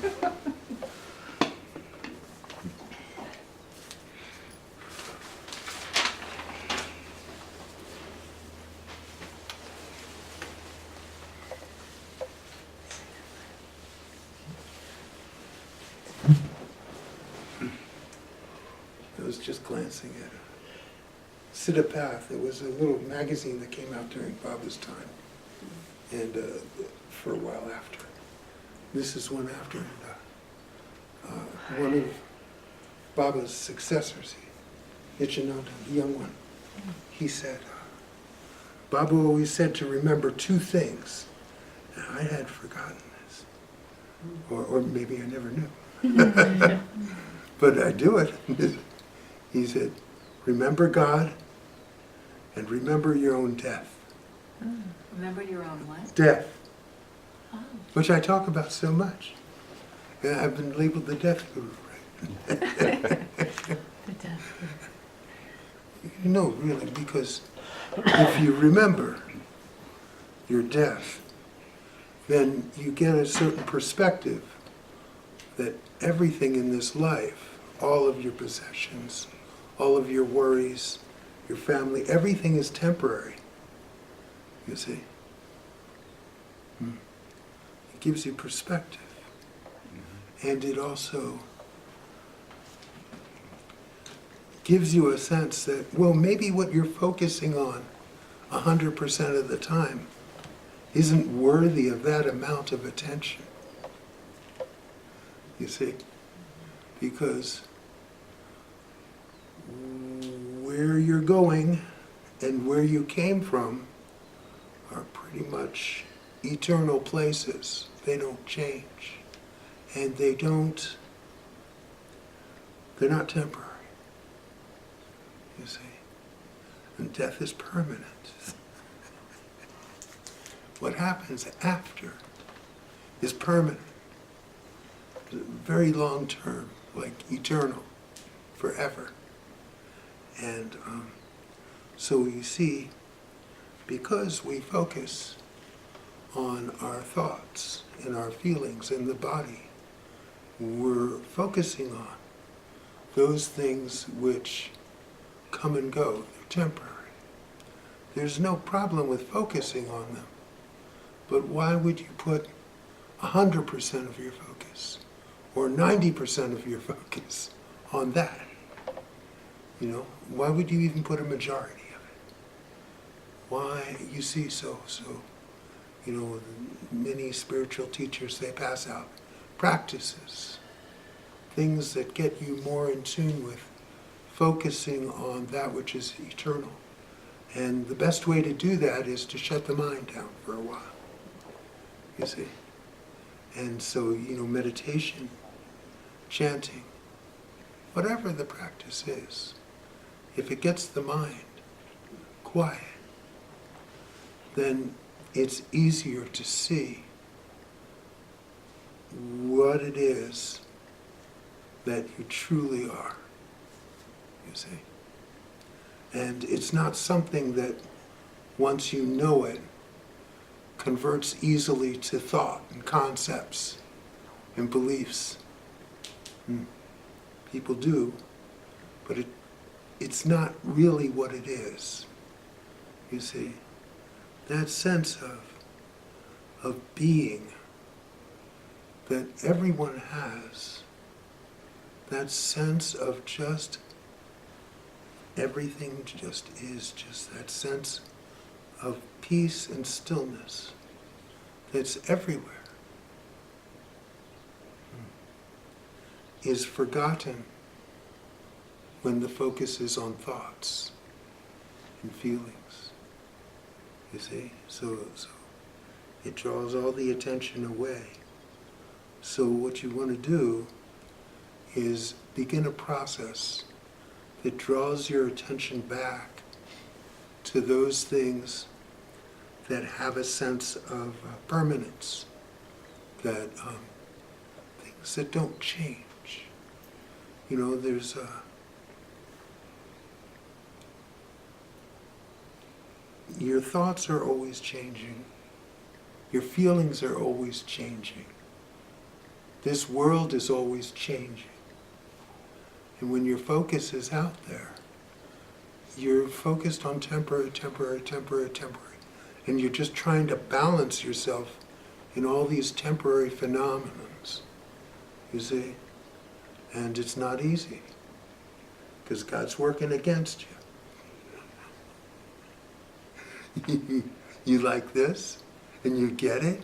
I was just glancing at it. Siddha Path, it was a little magazine that came out during Baba's time, and for a while after. This is one after, and one of Baba's successors, Nityananda, the young one, he said, Baba always said to remember two things. And I had forgotten this, or maybe I never knew. But I do it. He said, remember God and remember your own death. Remember your own what? Death. Oh. Which I talk about so much. Yeah, I've been labeled the death guru, right? The death. No, really, because if you remember your death, then you get a certain perspective that everything in this life, all of your possessions, all of your worries, your family, everything is temporary. You see? It gives you perspective. And it also gives you a sense that, well, maybe what you're focusing on 100% of the time isn't worthy of that amount of attention. You see? Because where you're going and where you came from are pretty much eternal places. They don't change. And they're not temporary. You see? And death is permanent. What happens after is permanent. Very long term, like eternal, forever. And so you see, because we focus on our thoughts and our feelings in the body, we're focusing on those things which come and go, they're temporary. There's no problem with focusing on them, but why would you put 100% of your focus or 90% of your focus on that? You know, why would you even put a majority of it? Why, you see, so, you know, many spiritual teachers, they pass out practices, things that get you more in tune with focusing on that which is eternal. And the best way to do that is to shut the mind down for a while, you see. And so, you know, meditation, chanting, whatever the practice is, if it gets the mind quiet, then it's easier to see what it is that you truly are, you see. And it's not something that, once you know it, converts easily to thought and concepts and beliefs. People do, but it's not really what it is, you see. That sense of being that everyone has, that sense of just everything just is, just that sense of peace and stillness that's everywhere, is forgotten when the focus is on thoughts and feelings. You see? So it draws all the attention away. So what you want to do is begin a process that draws your attention back to those things that have a sense of permanence, that things that don't change. You know, there's your thoughts are always changing. Your feelings are always changing. This world is always changing. And when your focus is out there, you're focused on temporary, temporary, temporary, temporary. And you're just trying to balance yourself in all these temporary phenomena, you see? And it's not easy, because God's working against you. You like this, and you get it,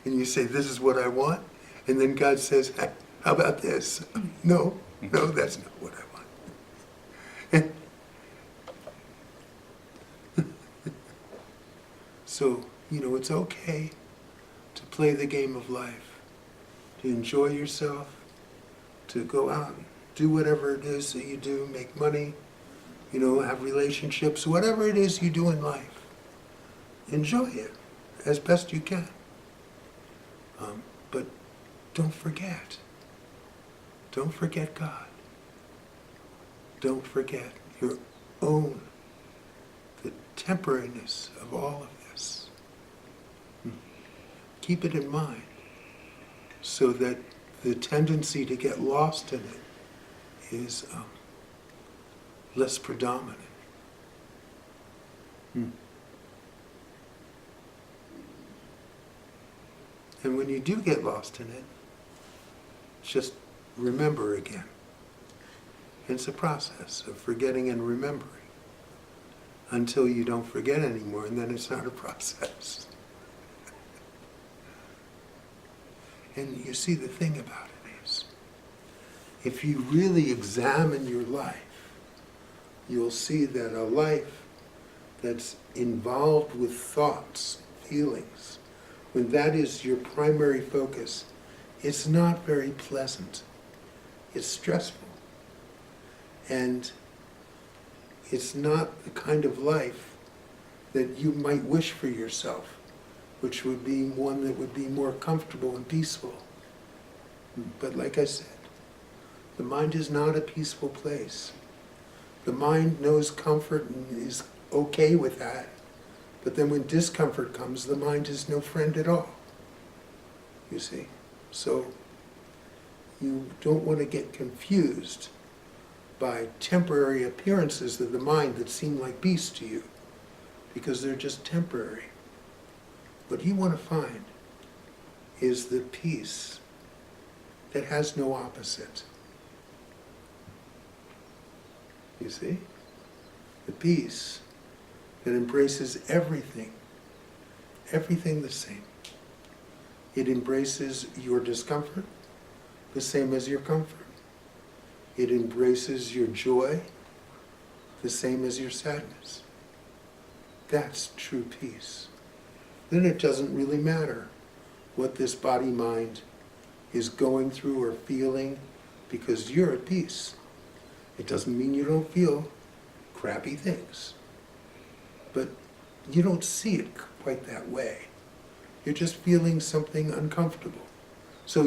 and you say, this is what I want, and then God says, hey, how about this? No, that's not what I want. So, it's okay to play the game of life, to enjoy yourself, to go out and do whatever it is that you do, make money, have relationships, whatever it is you do in life. Enjoy it as best you can. But don't forget. Don't forget God. Don't forget your own, the temporariness of all of this. Keep it in mind so that the tendency to get lost in it is less predominant. And when you do get lost in it, just remember again. It's a process of forgetting and remembering until you don't forget anymore, and then it's not a process. And you see, the thing about it is, if you really examine your life, you'll see that a life that's involved with thoughts, feelings, when that is your primary focus, it's not very pleasant. It's stressful. And it's not the kind of life that you might wish for yourself, which would be one that would be more comfortable and peaceful. But like I said, the mind is not a peaceful place. The mind knows comfort and is okay with that. But then when discomfort comes, the mind is no friend at all. You see? So you don't want to get confused by temporary appearances of the mind that seem like peace to you, because they're just temporary. What you want to find is the peace that has no opposite. You see? The peace that embraces everything the same. It embraces your discomfort the same as your comfort. It embraces your joy the same as your sadness. That's true peace. Then it doesn't really matter what this body-mind is going through or feeling, because you're at peace. It doesn't mean you don't feel crappy things, but you don't see it quite that way. You're just feeling something uncomfortable. So,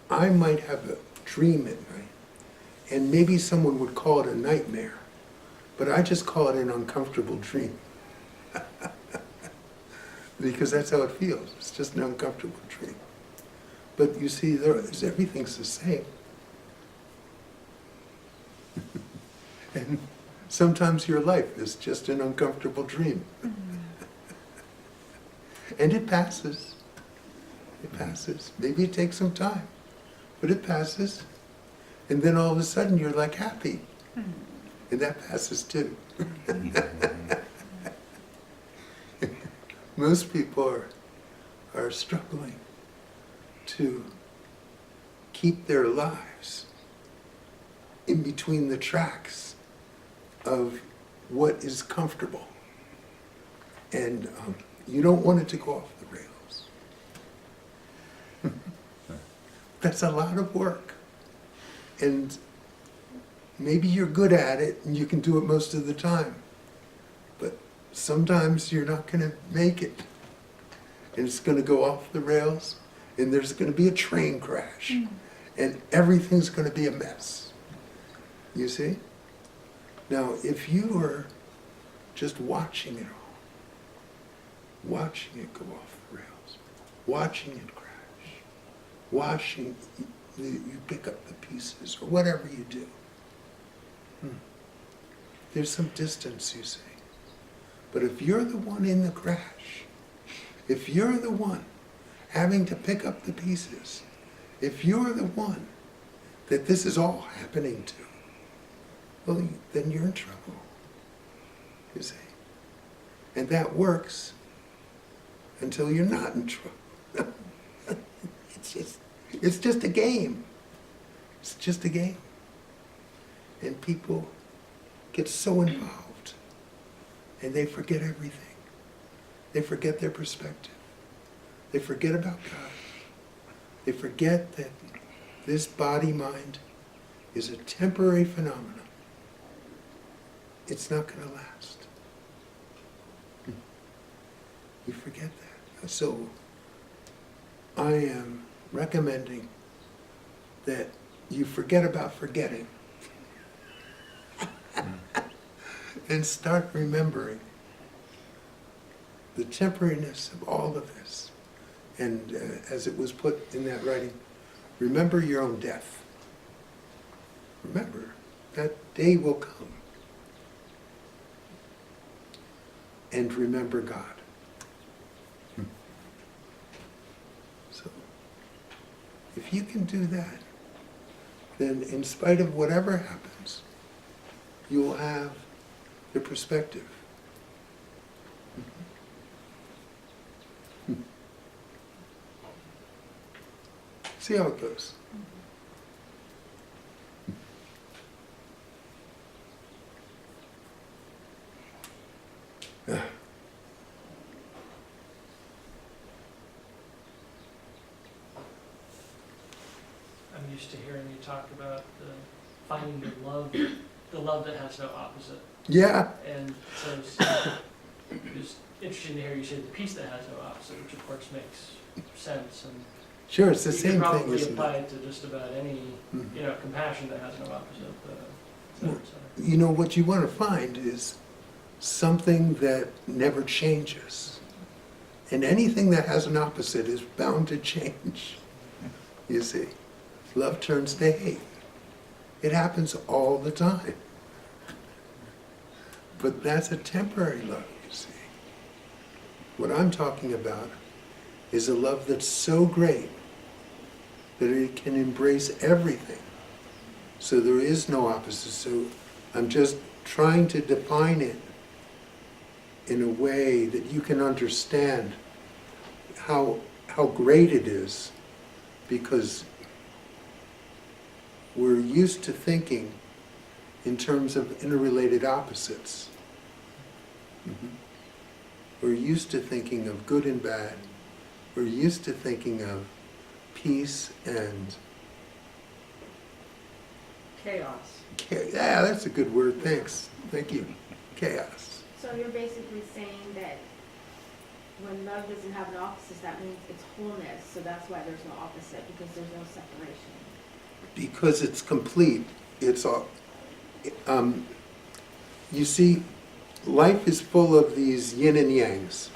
I might have a dream at night, and maybe someone would call it a nightmare, but I just call it an uncomfortable dream. Because that's how it feels. It's just an uncomfortable dream. But you see, everything's the same. And sometimes your life is just an uncomfortable dream. And it passes. It passes. Maybe it takes some time, but it passes. And then all of a sudden you're like happy. And that passes too. Most people are struggling to keep their lives in between the tracks of what is comfortable. And you don't want it to go off the rails. That's a lot of work. And maybe you're good at it and you can do it most of the time. But sometimes you're not going to make it. And it's going to go off the rails, and there's going to be a train crash. And everything's going to be a mess. You see? Now, if you are just watching it all, watching it go off the rails, watching it crash, washing, you pick up the pieces, or whatever you do. There's some distance, you see. But if you're the one in the crash, if you're the one having to pick up the pieces, if you're the one that this is all happening to, well, then you're in trouble, you see. And that works until you're not in trouble. It's just a game. It's just a game. And people get so involved and they forget everything. They forget their perspective. They forget about God. They forget that this body-mind is a temporary phenomenon. It's not going to last. You forget that. So I am recommending that you forget about forgetting and start remembering the temporariness of all of this. And as it was put in that writing, remember your own death. Remember, that day will come. And remember God. So, if you can do that, then in spite of whatever happens, you will have the perspective. See how it goes. I'm used to hearing you talk about finding the love that has no opposite. Yeah. And so it's interesting to hear you say the peace that has no opposite, which of course makes sense. And Sure, it's the you same can thing, probably isn't apply it? it to just about any, compassion that has no opposite. Well, you know, what you want to find is something that never changes. And anything that has an opposite is bound to change. You see, love turns to hate. It happens all the time. But that's a temporary love, you see. What I'm talking about is a love that's so great that it can embrace everything. So there is no opposite. So I'm just trying to define it in a way that you can understand how great it is, because we're used to thinking in terms of interrelated opposites. We're used to thinking of good and bad. We're used to thinking of peace and chaos. Yeah, that's a good word. Thanks. Thank you. Chaos. So you're basically saying that when love doesn't have an opposite, that means it's wholeness. So that's why there's no opposite, because there's no separation. Because it's complete. It's all. You see, life is full of these yin and yangs.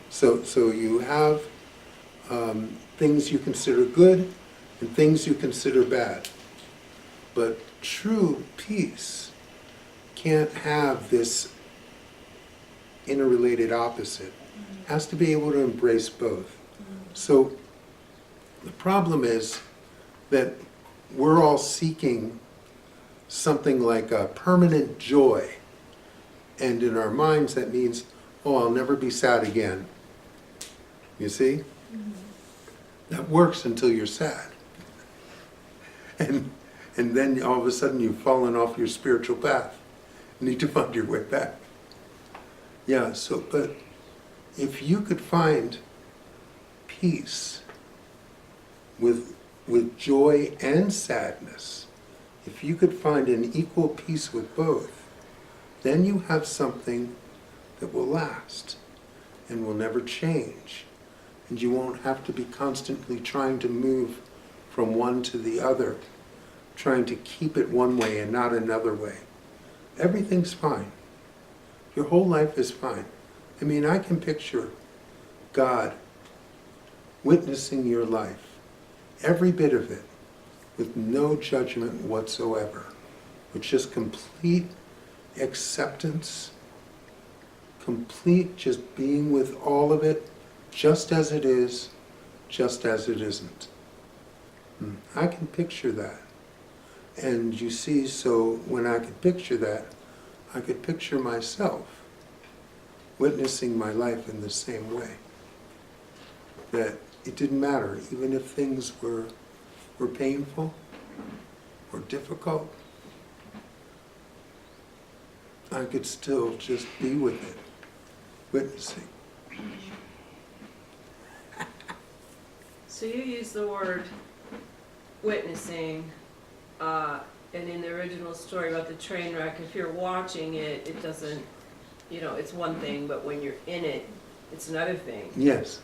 So you have things you consider good and things you consider bad. But true peace can't have this interrelated opposite. It has to be able to embrace both. So the problem is that we're all seeking something like a permanent joy. And in our minds that means, oh, I'll never be sad again. You see? That works until you're sad. And then all of a sudden you've fallen off your spiritual path. You need to find your way back. Yeah, so, but if you could find peace with joy and sadness, if you could find an equal peace with both, then you have something that will last and will never change. And you won't have to be constantly trying to move from one to the other, trying to keep it one way and not another way. Everything's fine. Your whole life is fine. I mean, I can picture God witnessing your life every bit of it, with no judgment whatsoever, with just complete acceptance, complete just being with all of it, just as it is, just as it isn't. I can picture that. And you see, so when I could picture that, I could picture myself witnessing my life in the same way. That it didn't matter, even if things were painful or difficult, I could still just be with it, witnessing. So you use the word witnessing, and in the original story about the train wreck, if you're watching it, it doesn't, it's one thing, but when you're in it, it's another thing. Yes.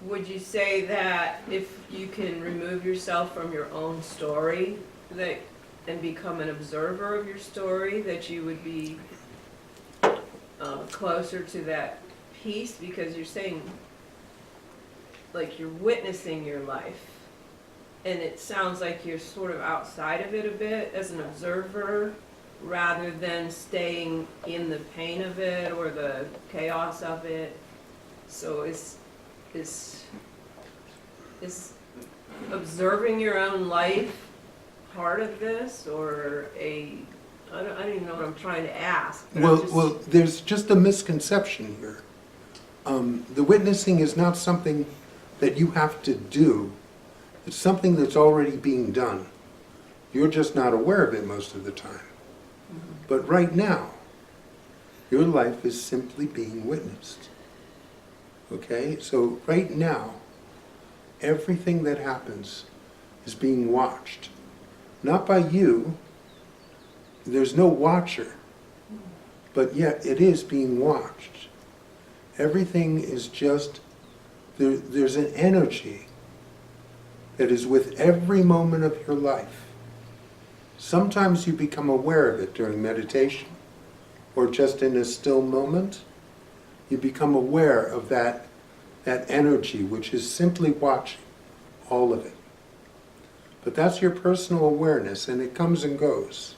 Would you say that if you can remove yourself from your own story and become an observer of your story, that you would be closer to that peace? Because you're saying, like, you're witnessing your life, and it sounds like you're sort of outside of it a bit as an observer, rather than staying in the pain of it or the chaos of it. So is observing your own life part of this, or I don't even know what I'm trying to ask. Well, there's just a misconception here. The witnessing is not something that you have to do. It's something that's already being done. You're just not aware of it most of the time. Mm-hmm. But right now, your life is simply being witnessed. Okay? So right now, everything that happens is being watched. Not by you. There's no watcher. But yet it is being watched. Everything is just, there's an energy that is with every moment of your life. Sometimes you become aware of it during meditation, or just in a still moment. You become aware of that energy, which is simply watching all of it. But that's your personal awareness, and it comes and goes.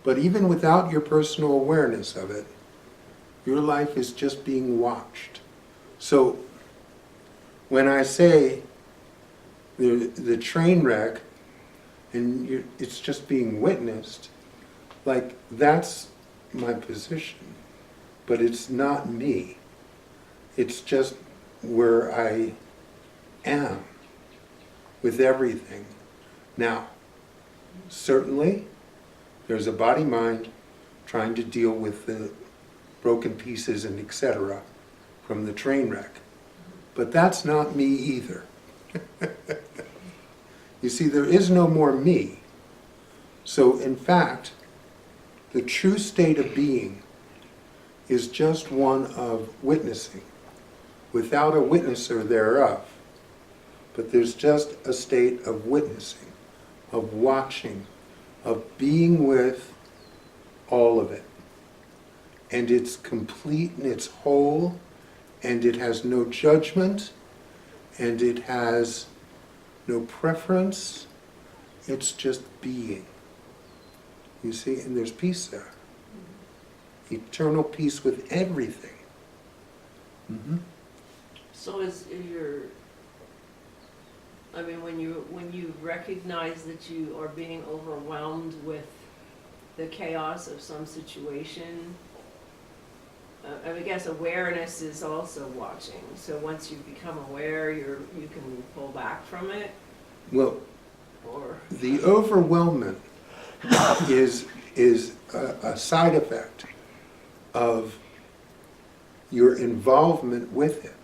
But even without your personal awareness of it, your life is just being watched. So when I say the train wreck, and it's just being witnessed, like, that's my position. But it's not me. It's just where I am with everything. Now, certainly, there's a body-mind trying to deal with the broken pieces and etc. from the train wreck. But that's not me either. You see, there is no more me. So, in fact, the true state of being is just one of witnessing, without a witnesser thereof. But there's just a state of witnessing, of watching, of being with all of it. And it's complete and it's whole, and it has no judgment, and it has no preference. It's just being. You see, and there's peace there. Eternal peace with everything. Mm-hmm. So when you recognize that you are being overwhelmed with the chaos of some situation, I guess awareness is also watching. So once you become aware, you can pull back from it. Well, Or the overwhelmment is a side effect of your involvement with it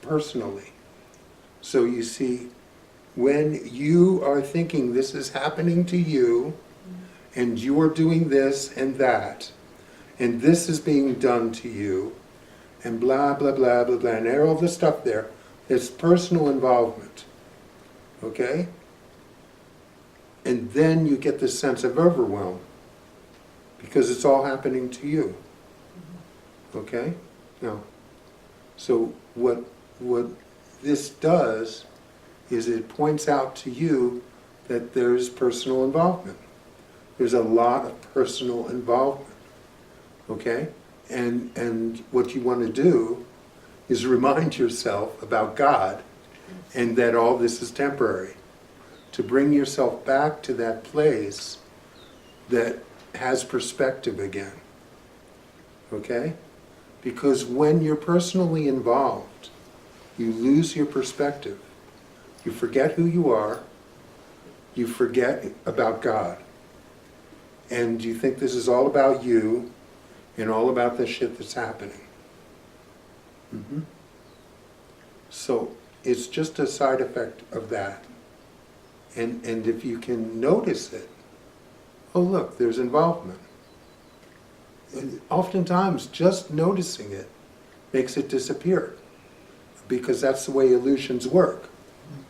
personally. So you see, when you are thinking this is happening to you, and you're doing this and that, and this is being done to you, and blah, blah, blah, blah, blah, and all the stuff there, it's personal involvement. Okay? And then you get this sense of overwhelm, because it's all happening to you. Okay? Now, so what this does is it points out to you that there's personal involvement. There's a lot of personal involvement, okay? And what you want to do is remind yourself about God and that all this is temporary. To bring yourself back to that place that has perspective again, okay? Because when you're personally involved, you lose your perspective. You forget who you are, you forget about God. And you think this is all about you and all about the shit that's happening. Mm-hmm. So it's just a side effect of that. And if you can notice it, oh look, there's involvement. And oftentimes just noticing it makes it disappear, because that's the way illusions work.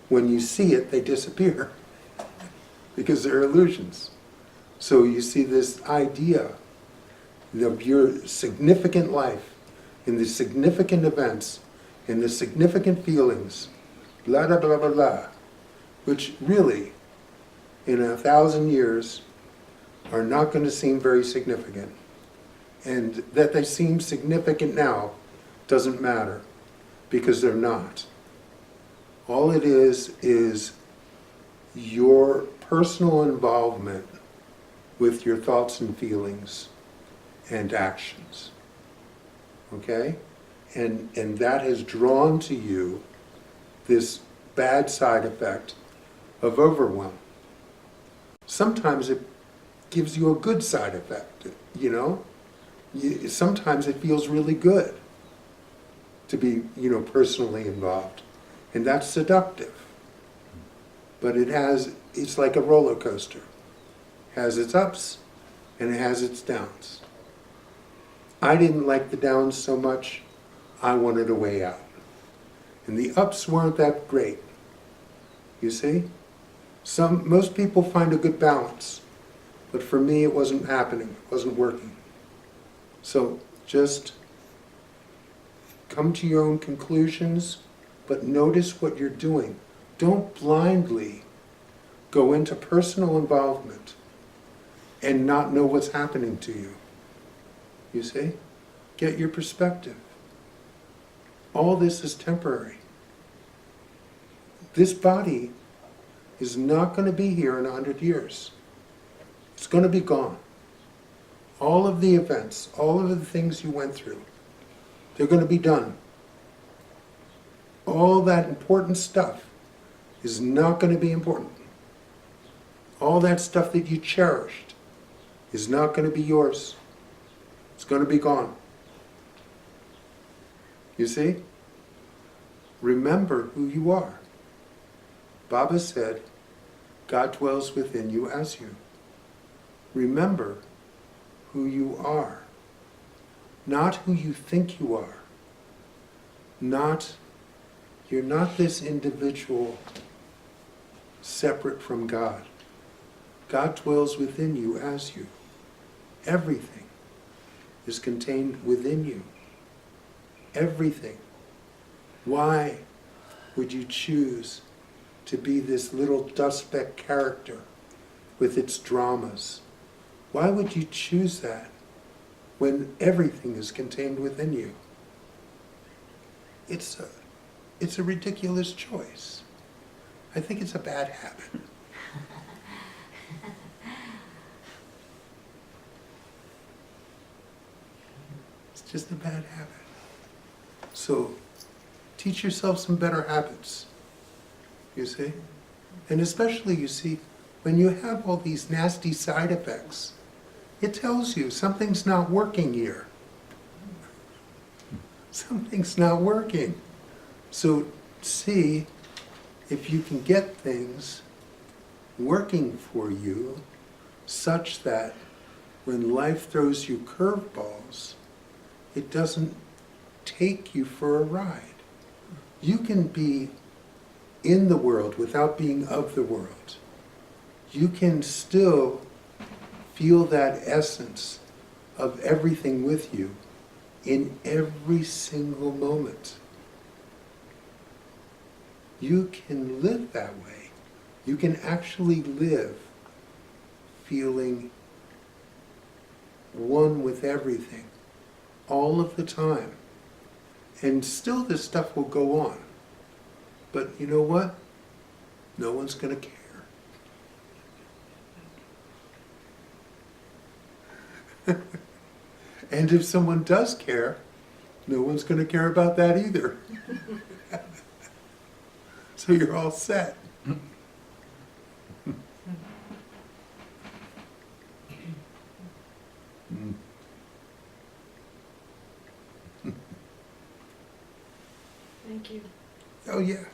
When you see it, they disappear because they're illusions. So you see this idea of your significant life, in the significant events, in the significant feelings, blah, blah, blah, blah, blah, which really, in 1,000 years, are not going to seem very significant. And that they seem significant now doesn't matter, because they're not. All it is your personal involvement with your thoughts and feelings and actions. Okay? And that has drawn to you this bad side effect of overwhelm. Sometimes it gives you a good side effect, you know? Sometimes it feels really good to be, personally involved. And that's seductive. But it's like a roller coaster. It has its ups and it has its downs. I didn't like the downs so much, I wanted a way out. And the ups weren't that great. You see? Most people find a good balance. But for me, it wasn't happening. It wasn't working. So just come to your own conclusions, but notice what you're doing. Don't blindly go into personal involvement and not know what's happening to you. You see? Get your perspective. All this is temporary. This body is not going to be here in 100 years. It's going to be gone. All of the events, all of the things you went through, they're going to be done. All that important stuff is not going to be important. All that stuff that you cherished is not going to be yours. It's going to be gone. You see? Remember who you are. Baba said, God dwells within you as you. Remember who you are. Not who you think you are. You're not this individual separate from God. God dwells within you as you. Everything is contained within you. Everything. Why would you choose to be this little dust speck character with its dramas? Why would you choose that when everything is contained within you? It's a ridiculous choice. I think it's a bad habit. It's just a bad habit. So teach yourself some better habits, you see? And especially, you see, when you have all these nasty side effects, it tells you something's not working here. Something's not working. So see if you can get things working for you such that when life throws you curveballs, it doesn't take you for a ride. You can be in the world without being of the world. You can still feel that essence of everything with you in every single moment. you can live that way. You can actually live feeling one with everything all of the time. And still this stuff will go on. But you know what? No one's going to care. And if someone does care, no one's going to care about that either. So you're all set. Thank you. Oh yeah.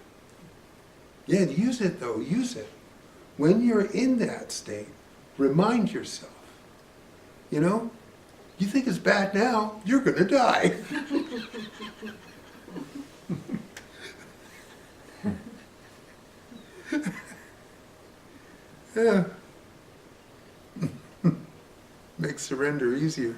Yeah, use it though, use it. When you're in that state, remind yourself. You know, you think it's bad now, you're gonna die. Yeah. Makes surrender easier.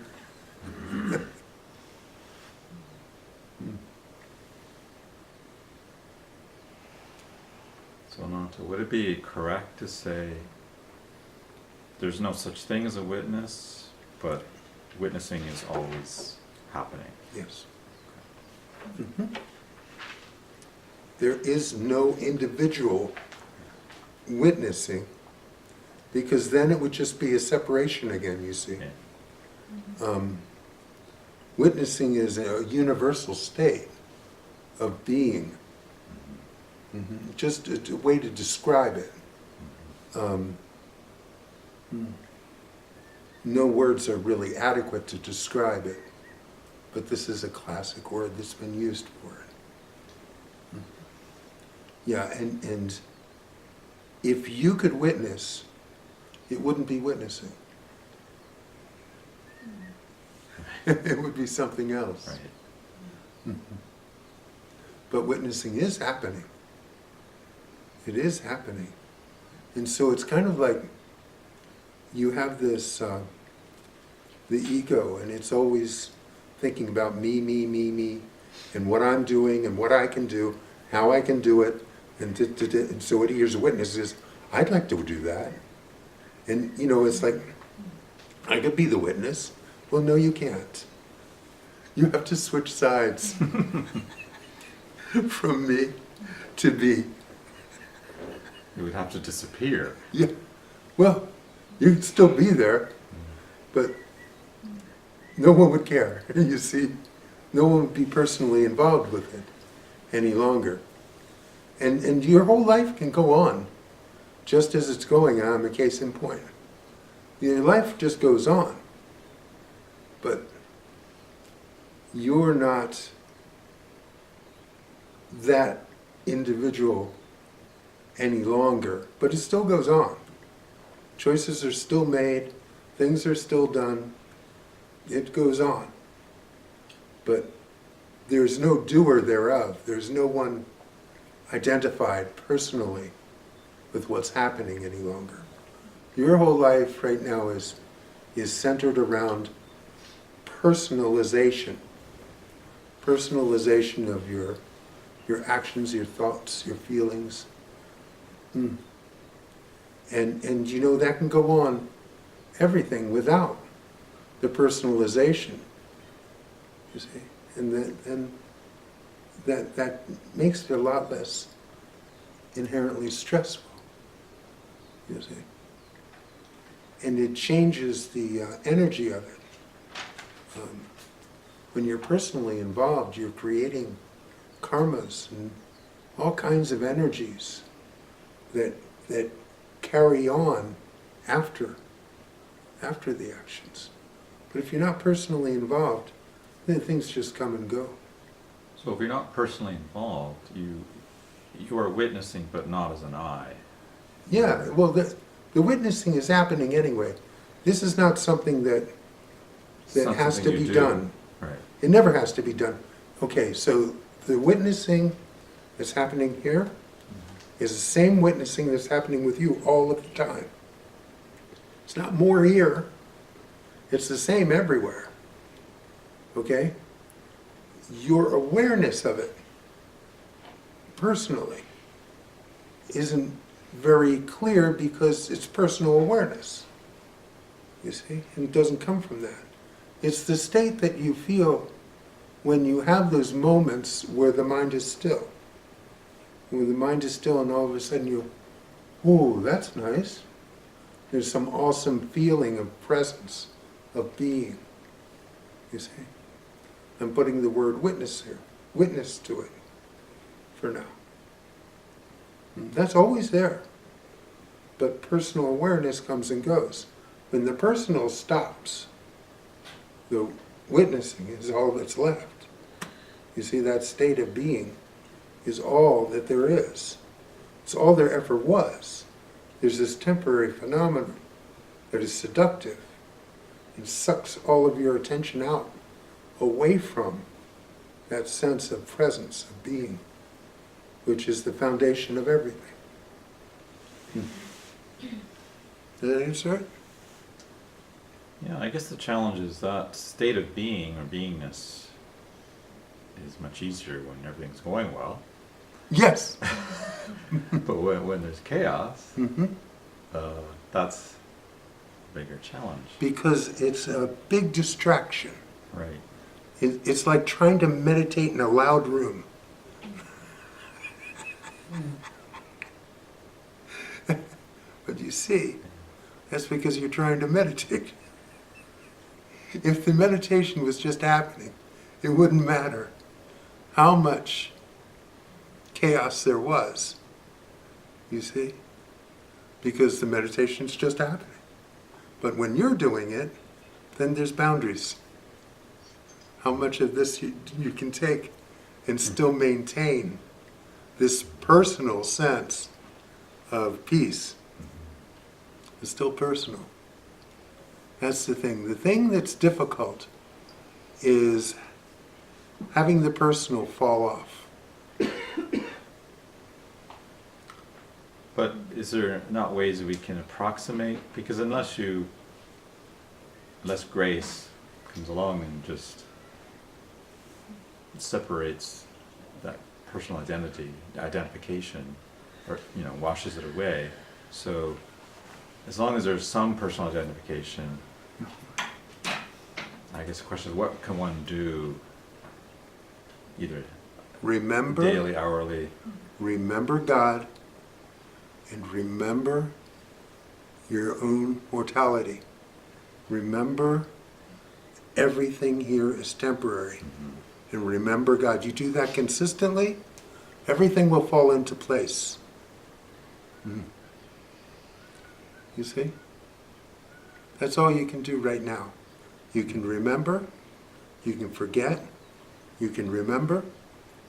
So Ananta, would it be correct to say there's no such thing as a witness, but witnessing is always happening? Yes. Mhm. There is no individual witnessing, because then it would just be a separation again, you see. Yeah. Witnessing is a universal state of being. Just a way to describe it. No words are really adequate to describe it, but this is a classic word that's been used for it. Yeah, and if you could witness, it wouldn't be witnessing. It would be something else. Right. But witnessing is happening. It is happening. And so it's kind of like you have this, the ego, and it's always thinking about me, and what I'm doing, and what I can do, how I can do it, and so what here's a witness is, I'd like to do that. And, you know, it's like, I could be the witness. Well, no, you can't. You have to switch sides from me to be. It would have to disappear. Yeah. Well, you'd still be there, but no one would care, you see. No one would be personally involved with it any longer. And your whole life can go on just as it's going on, a case in point. Your life just goes on. But you're not that individual any longer, but it still goes on. Choices are still made, things are still done, it goes on. But there's no doer thereof, there's no one identified personally with what's happening any longer. Your whole life right now is centered around personalization. Personalization of your actions, your thoughts, your feelings. And you know, that can go on everything without the personalization. You see? And that makes it a lot less inherently stressful. You see? And it changes the energy of it. When you're personally involved, you're creating karmas and all kinds of energies that carry on after the actions. But if you're not personally involved, then things just come and go. So if you're not personally involved, you are witnessing, but not as an I. Yeah, well, the witnessing is happening anyway. This is not something that Something has to you be do. done. Right. It never has to be done. Okay, so the witnessing that's happening here is the same witnessing that's happening with you all of the time. It's not more here. It's the same everywhere. Okay? Your awareness of it, personally, isn't very clear because it's personal awareness. You see? And it doesn't come from that. It's the state that you feel when you have those moments where the mind is still. When the mind is still and all of a sudden you, ooh, that's nice. There's some awesome feeling of presence, of being. You see? I'm putting the word witness here. Witness to it. For now. That's always there. But personal awareness comes and goes. When the personal stops, the witnessing is all that's left. You see, that state of being is all that there is. It's all there ever was. There's this temporary phenomenon that is seductive and sucks all of your attention out, away from that sense of presence, of being, which is the foundation of everything. Did that answer it? Yeah, I guess the challenge is that state of being or beingness is much easier when everything's going well. Yes. But when there's chaos, Mm-hmm. that's a bigger challenge. Because it's a big distraction. Right. It's like trying to meditate in a loud room. But you see, that's because you're trying to meditate. If the meditation was just happening, it wouldn't matter how much chaos there was. You see? Because the meditation's just happening. But when you're doing it, then there's boundaries. How much of this you can take and still maintain this personal sense of peace. It's still personal. That's the thing. The thing that's difficult is having the personal fall off. But is there not ways that we can approximate? Because unless grace comes along and just separates that personal identification, or washes it away. So as long as there's some personal identification, I guess the question is, what can one do, either Remember, daily, hourly? remember God, and remember your own mortality. Remember everything here is temporary. And remember God. You do that consistently, everything will fall into place. You see? That's all you can do right now. You can remember, you can forget, you can remember,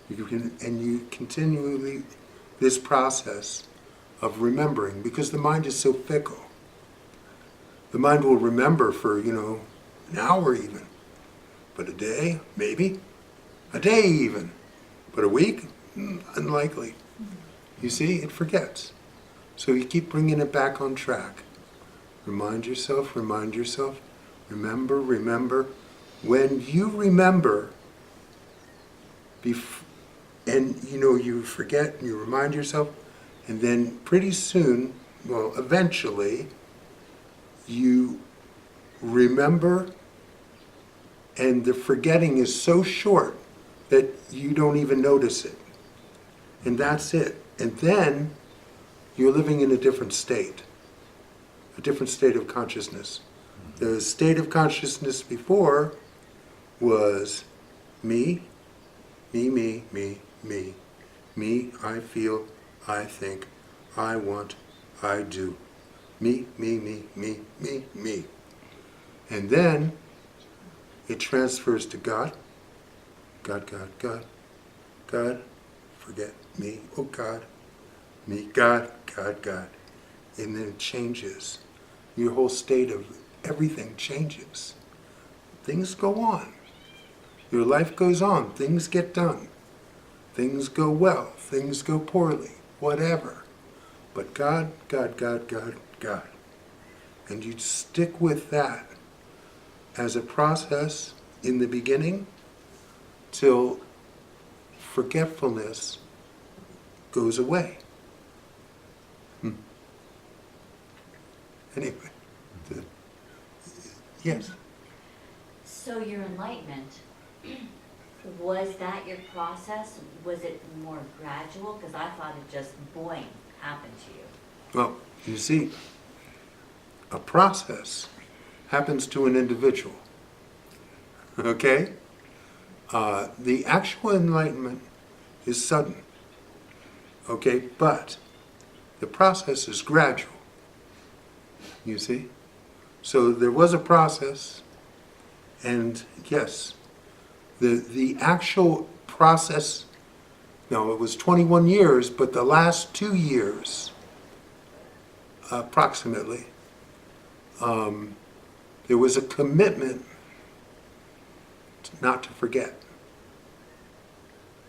and you continually, this process of remembering, because the mind is so fickle. The mind will remember for, an hour even, but a day, maybe, a day even, but a week, unlikely. You see, it forgets. So you keep bringing it back on track. Remind yourself, remember. When you remember, and you forget, and you remind yourself, and then pretty soon, eventually, you remember, and the forgetting is so short that you don't even notice it. And that's it. And then you're living in a different state of consciousness. The state of consciousness before was me, I feel, I think, I want, I do. Me. And then it transfers to God. God. Forget me, oh God. Me, God. And then it changes. Your whole state of everything changes. Things go on. Your life goes on. Things get done. Things go well. Things go poorly. Whatever. But God. And you stick with that as a process in the beginning till forgetfulness goes away. anyway. Yes. So your enlightenment, was that your process? Was it more gradual? Because I thought it just, boing, happened to you. Well, you see, a process happens to an individual. Okay? The actual enlightenment is sudden. Okay? But the process is gradual. You see? So there was a process, and yes, the actual process, no, it was 21 years, but the last 2 years, approximately, there was a commitment not to forget.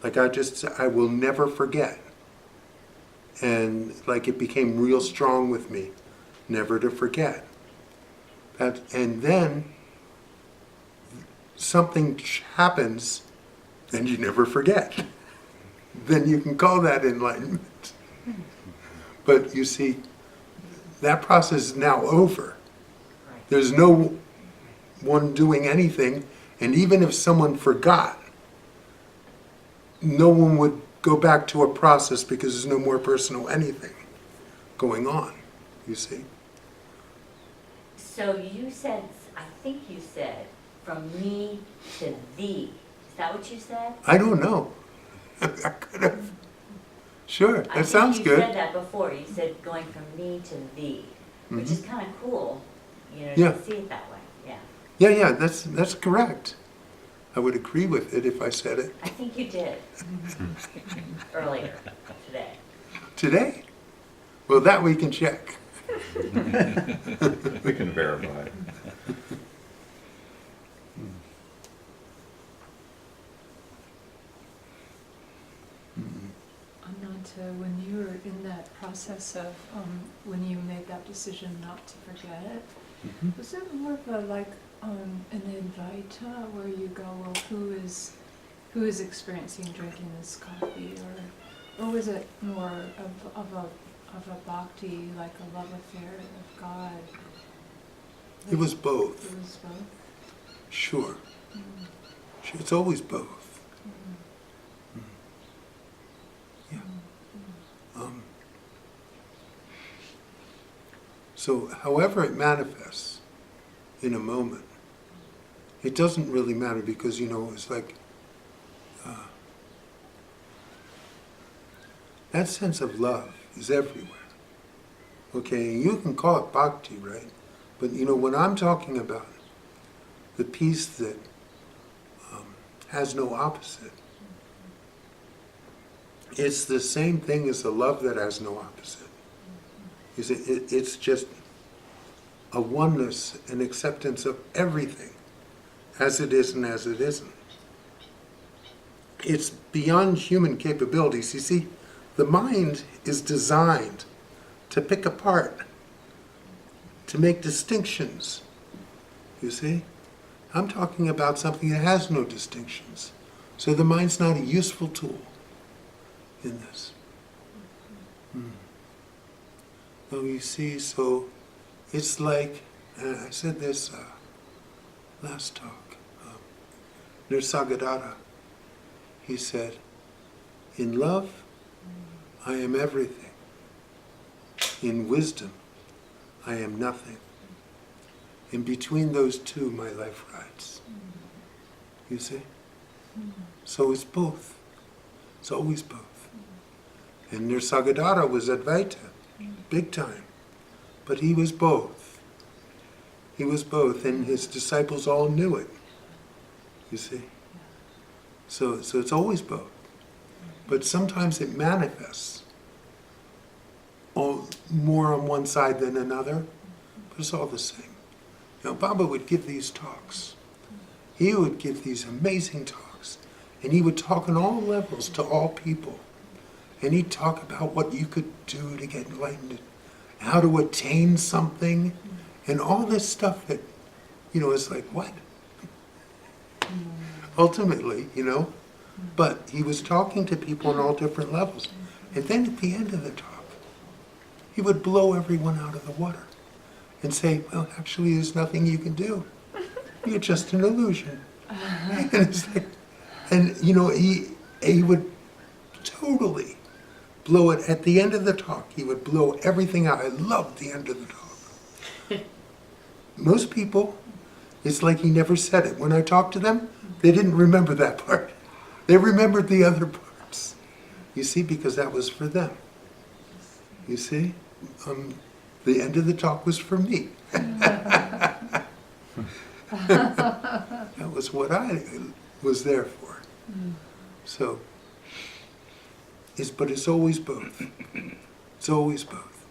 Like I will never forget. And like it became real strong with me, never to forget. And then something happens and you never forget. Then you can call that enlightenment. But you see, that process is now over. There's no one doing anything, and even if someone forgot, no one would go back to a process because there's no more personal anything going on, you see. So you said, I think you said, from me to thee. Is that what you said? I don't know. I could have. Sure, that sounds I think good. you said that before. You said going from me to thee, which is kind of cool, you know, Yeah. to see it that way. Yeah. Yeah, that's correct. I would agree with it if I said it. I think you did earlier today. Today? Well, that we can check. We can verify. Ananta, when you were in that process of, when you made that decision not to forget it, was it more of a like an Advaita where you go, well, who is experiencing drinking this coffee, or was it more of a bhakti, like a love affair of God? It was both. It was both. Sure. It's always both. Yeah. So however it manifests in a moment, it doesn't really matter because, you know, it's like that sense of love is everywhere. Okay, you can call it bhakti, right? But, you know, when I'm talking about the peace that has no opposite, it's the same thing as the love that has no opposite. You see, it's just a oneness and acceptance of everything as it is and as it isn't. It's beyond human capabilities. You see, the mind is designed to pick apart, to make distinctions. You see? I'm talking about something that has no distinctions. So the mind's not a useful tool in this. So you see, so it's like, and I said this last talk, Nisargadatta, he said, in love, I am everything. In wisdom, I am nothing. In between those two, my life rides. You see? So it's both. It's always both. And Nisargadatta was Advaita, big time. But he was both. He was both, and his disciples all knew it. You see? So it's always both. But sometimes it manifests more on one side than another, but it's all the same. You know, Baba would give these talks. He would give these amazing talks, and he would talk on all levels to all people. And he'd talk about what you could do to get enlightened, how to attain something, and all this stuff that, you know, is like, what? Ultimately, you know, but he was talking to people on all different levels. And then at the end of the talk, he would blow everyone out of the water. and say, well, actually, there's nothing you can do. You're just an illusion. And it's like, and you know, he would totally blow it at the end of the talk. He would blow everything out. I loved the end of the talk. Most people, it's like he never said it. When I talked to them, they didn't remember that part. They remembered the other parts. You see, because that was for them. You see? The end of the talk was for me. That was what I was there for. So, but it's always both. It's always both.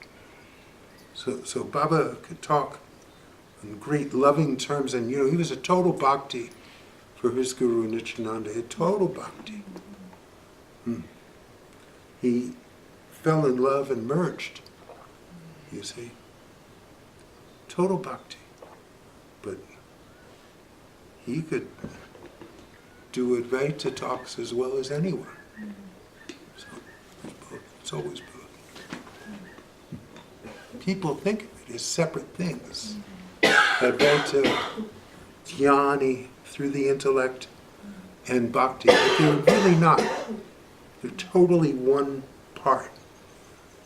So Baba could talk in great loving terms, and you know, he was a total bhakti for his guru Nityananda, a total bhakti. He fell in love and merged, you see. Total bhakti. But he could do Advaita talks as well as anyone. So it's both. It's always both. People think of it as separate things. Advaita, jnani, through the intellect, and bhakti. But they're really not. They're totally one part.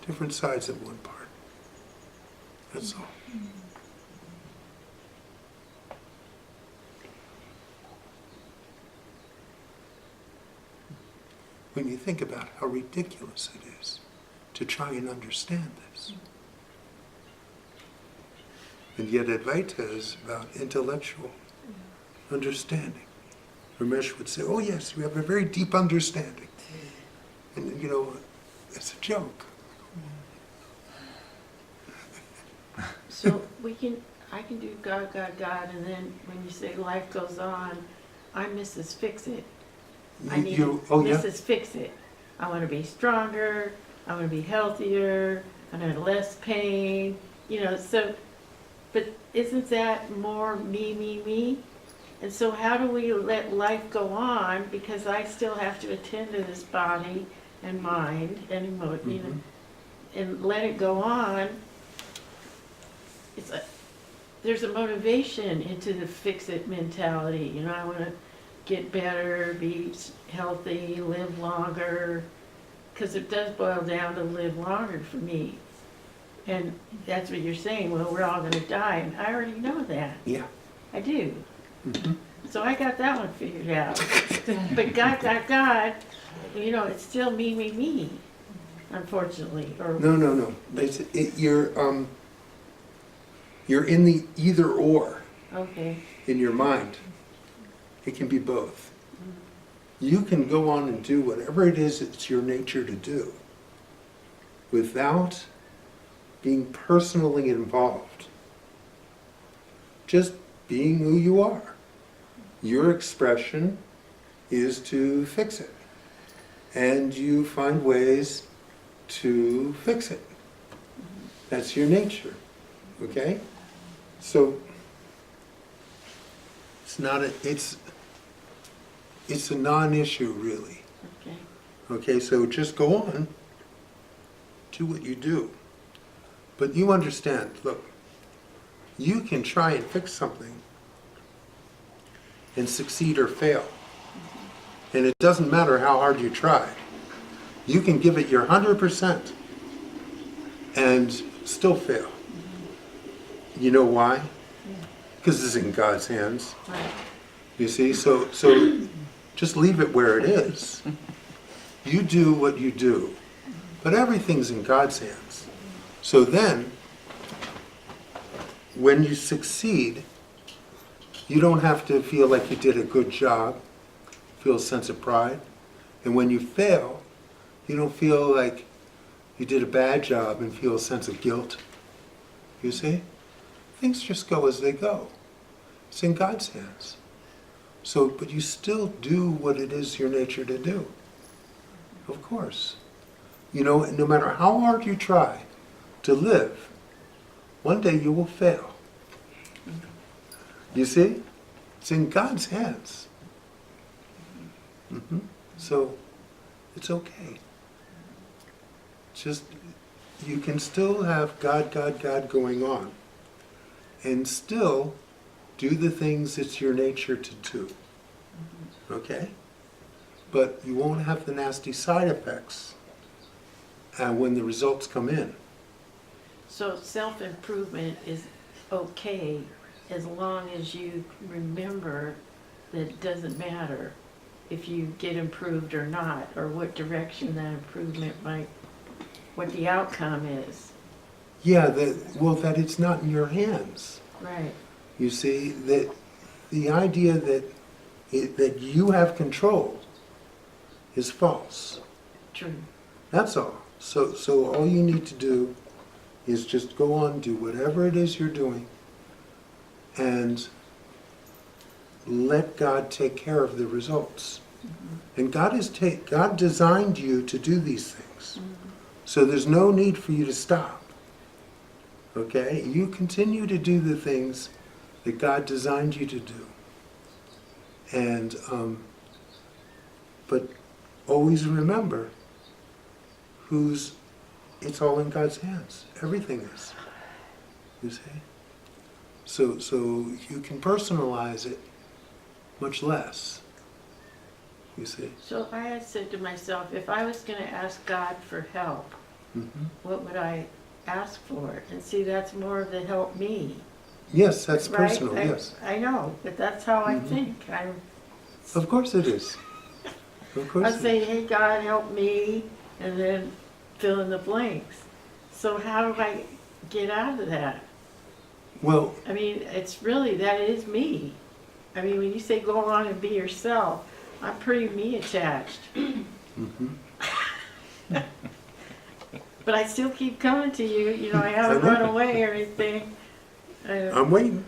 Different sides of one part. That's all. When you think about how ridiculous it is to try and understand this. And yet Advaita is about intellectual understanding. Ramesh would say, oh yes, we have a very deep understanding. And you know, it's a joke. So I can do God, God, God, and then when you say life goes on, I'm Mrs. Fix-It. I need Mrs. Fix-It. I want to be stronger, I want to be healthier, I want to have less pain, you know, so, but isn't that more me, me, me? And so how do we let life go on, because I still have to attend to this body and mind and emotion, you know, and let it go on. It's there's a motivation into the fix-it mentality, you know, I want to get better, be healthy, live longer, because it does boil down to live longer for me. And that's what you're saying, well, we're all going to die, and I already know that. Yeah. I do. So I got that one figured out. But God, you know, it's still me, me, me, unfortunately. Or No. You're in the either or okay. in your mind. It can be both. You can go on and do whatever it is it's your nature to do without being personally involved. Just being who you are. Your expression is to fix it. And you find ways to fix it. That's your nature. Okay? So it's a non-issue really. Okay. Okay, so just go on, do what you do. But you understand, look, you can try and fix something and succeed or fail. And it doesn't matter how hard you try. You can give it your 100% and still fail. You know why? Because it's in God's hands. Right. You see, so just leave it where it is. You do what you do, but everything's in God's hands. So then, when you succeed, you don't have to feel like you did a good job, feel a sense of pride. And when you fail, you don't feel like you did a bad job and feel a sense of guilt. You see? Things just go as they go. It's in God's hands. So, but you still do what it is your nature to do. Of course. You know, no matter how hard you try to live, one day you will fail. You see? It's in God's hands. So, it's okay. Just, you can still have God, God, God going on. and still do the things it's your nature to do. Okay? But you won't have the nasty side effects when the results come in. So self-improvement is okay as long as you remember that it doesn't matter if you get improved or not, or what direction that improvement might, what the outcome is. Yeah, that it's not in your hands. Right. You see, that the idea that that you have control is false. True. That's all. So all you need to do is just go on, do whatever it is you're doing, and let God take care of the results. And God designed you to do these things. So there's no need for you to stop. Okay? You continue to do the things that God designed you to do. And but always remember it's all in God's hands. Everything is. You see? So you can personalize it much less. You see? So I had said to myself, if I was going to ask God for help, what would I ask for? And see, that's more of the help me. Yes, that's Right? personal, yes. I know, but that's how I think. Of course it is. Of course I it say, is. hey, God, help me, and then fill in the blanks. So how do I get out of that? Well, I mean, it's really, that is me. I mean, when you say go on and be yourself, I'm pretty me attached. But I still keep coming to you, you know, I haven't run away or anything. I'm waiting.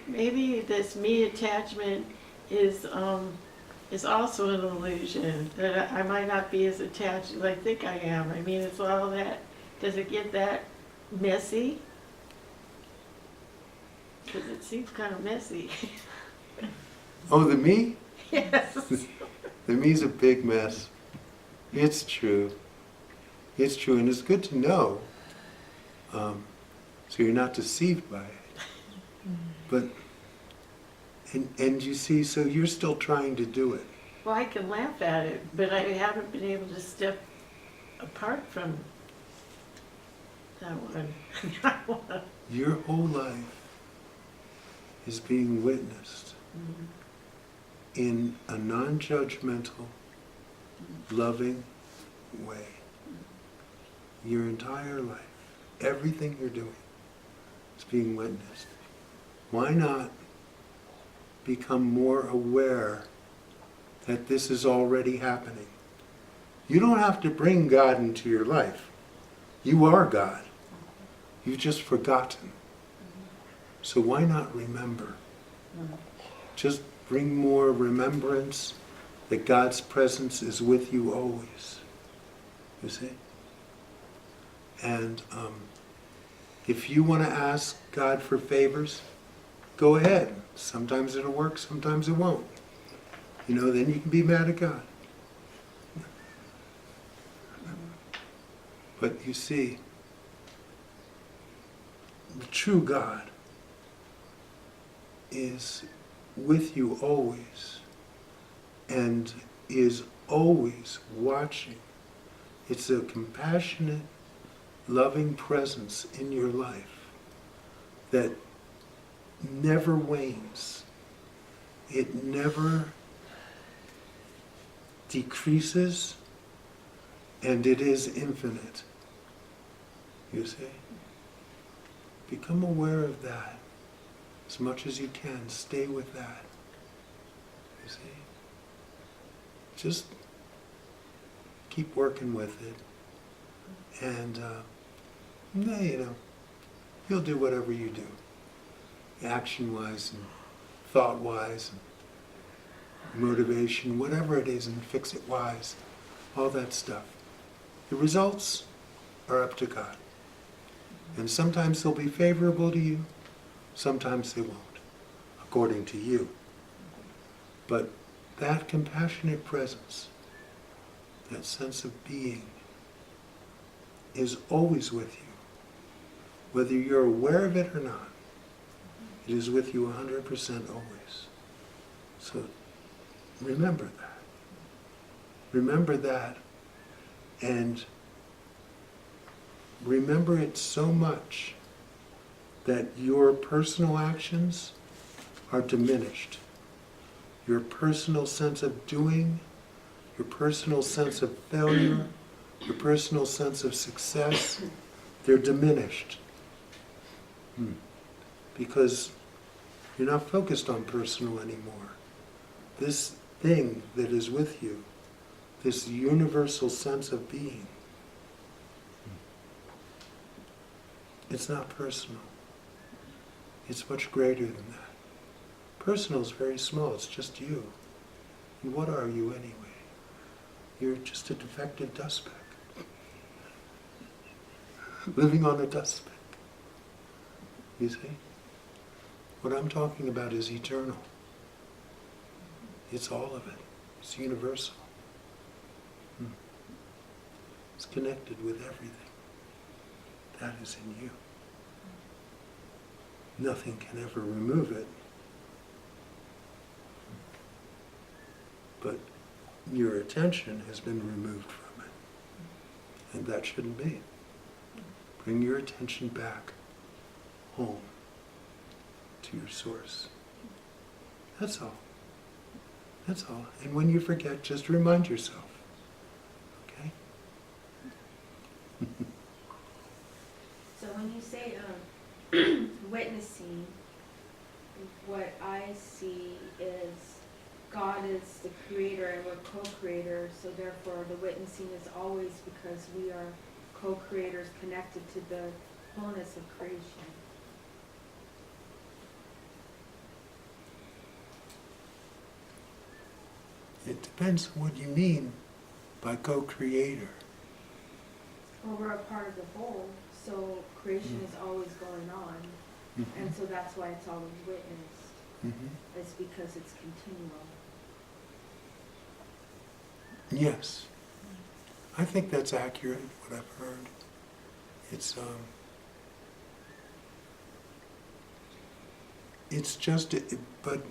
Maybe this me attachment is also an illusion, that I might not be as attached as I think I am. I mean, it's all that, does it get that messy? Because it seems kind of messy. Oh, the me? Yes. The me's a big mess. It's true. It's true, and it's good to know, so you're not deceived by it. But, and you see, so you're still trying to do it. Well, I can laugh at it, but I haven't been able to step apart from that one. Your whole life is being witnessed in a non-judgmental, loving way. Your entire life, everything you're doing is being witnessed. Why not become more aware that this is already happening? You don't have to bring God into your life. You are God. You've just forgotten. So why not remember? Just bring more remembrance that God's presence is with you always. You see? And if you want to ask God for favors, go ahead. Sometimes it'll work, sometimes it won't. You know, then you can be mad at God. But you see, the true God is with you always and is always watching. It's a compassionate, loving presence in your life that never wanes. It never decreases, and it is infinite. You see? Become aware of that as much as you can. Stay with that. You see? Just keep working with it. And, you know, you'll do whatever you do. Action-wise and thought-wise and motivation, whatever it is, and fix-it-wise, all that stuff. The results are up to God. And sometimes they'll be favorable to you, sometimes they won't, according to you. But that compassionate presence, that sense of being, is always with you. Whether you're aware of it or not, it is with you 100% always. So remember that. Remember that, and remember it so much that your personal actions are diminished. Your personal sense of doing, your personal sense of failure, your personal sense of success, they're diminished. Because you're not focused on personal anymore. This thing that is with you, this universal sense of being, it's not personal. It's much greater than that. Personal is very small, it's just you. And what are you anyway? You're just a defective dust speck. Living on a dust speck. You see? What I'm talking about is eternal. It's all of it. It's universal. It's connected with everything. That is in you. Nothing can ever remove it. But your attention has been removed from it. And that shouldn't be. Bring your attention back home to your source. That's all. That's all. And when you forget, just remind yourself. Okay? So when you say witnessing, what I see is God is the creator and we're co-creators, so therefore the witnessing is always because we are co-creators connected to the wholeness of creation. It depends on what you mean by co-creator. Well, we're a part of the whole, so creation is always going on, and so that's why it's always witnessed. It's because it's continual. Yes. I think that's accurate, what I've heard. It's just, but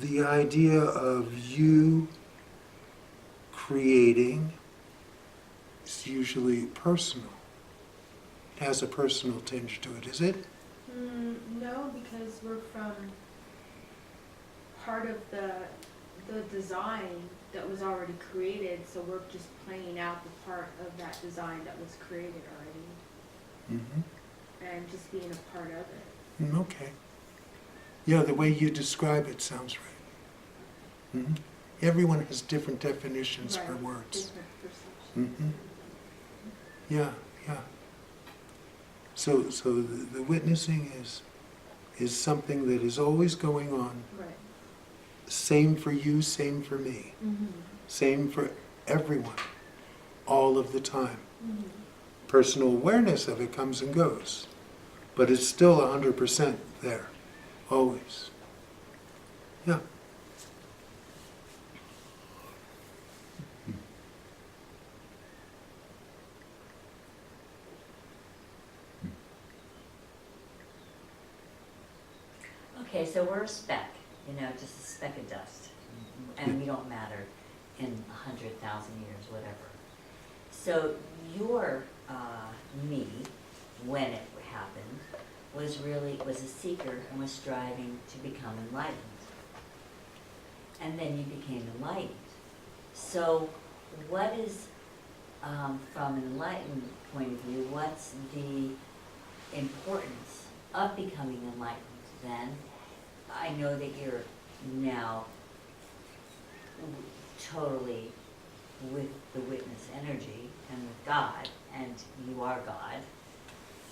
the idea of you creating is usually personal. It has a personal tinge to it, is it? No, because we're from part of the design that was already created, so we're just playing out the part of that design that was created already, and just being a part of it. Okay. Yeah, the way you describe it sounds right. Everyone has different definitions for words. Different perception. Yeah, yeah. So the witnessing is something that is always going on. Right. Same for you, same for me. Same for everyone, all of the time. Personal awareness of it comes and goes, but it's still 100% there, always. Yeah. Okay, so we're a speck, just a speck of dust, and we don't matter in 100,000 years, whatever. So your me, when it happened, was a seeker and was striving to become enlightened. And then you became enlightened. So what is, from an enlightened point of view, what's the importance of becoming enlightened then? I know that you're now totally with the witness energy and with God, and you are God,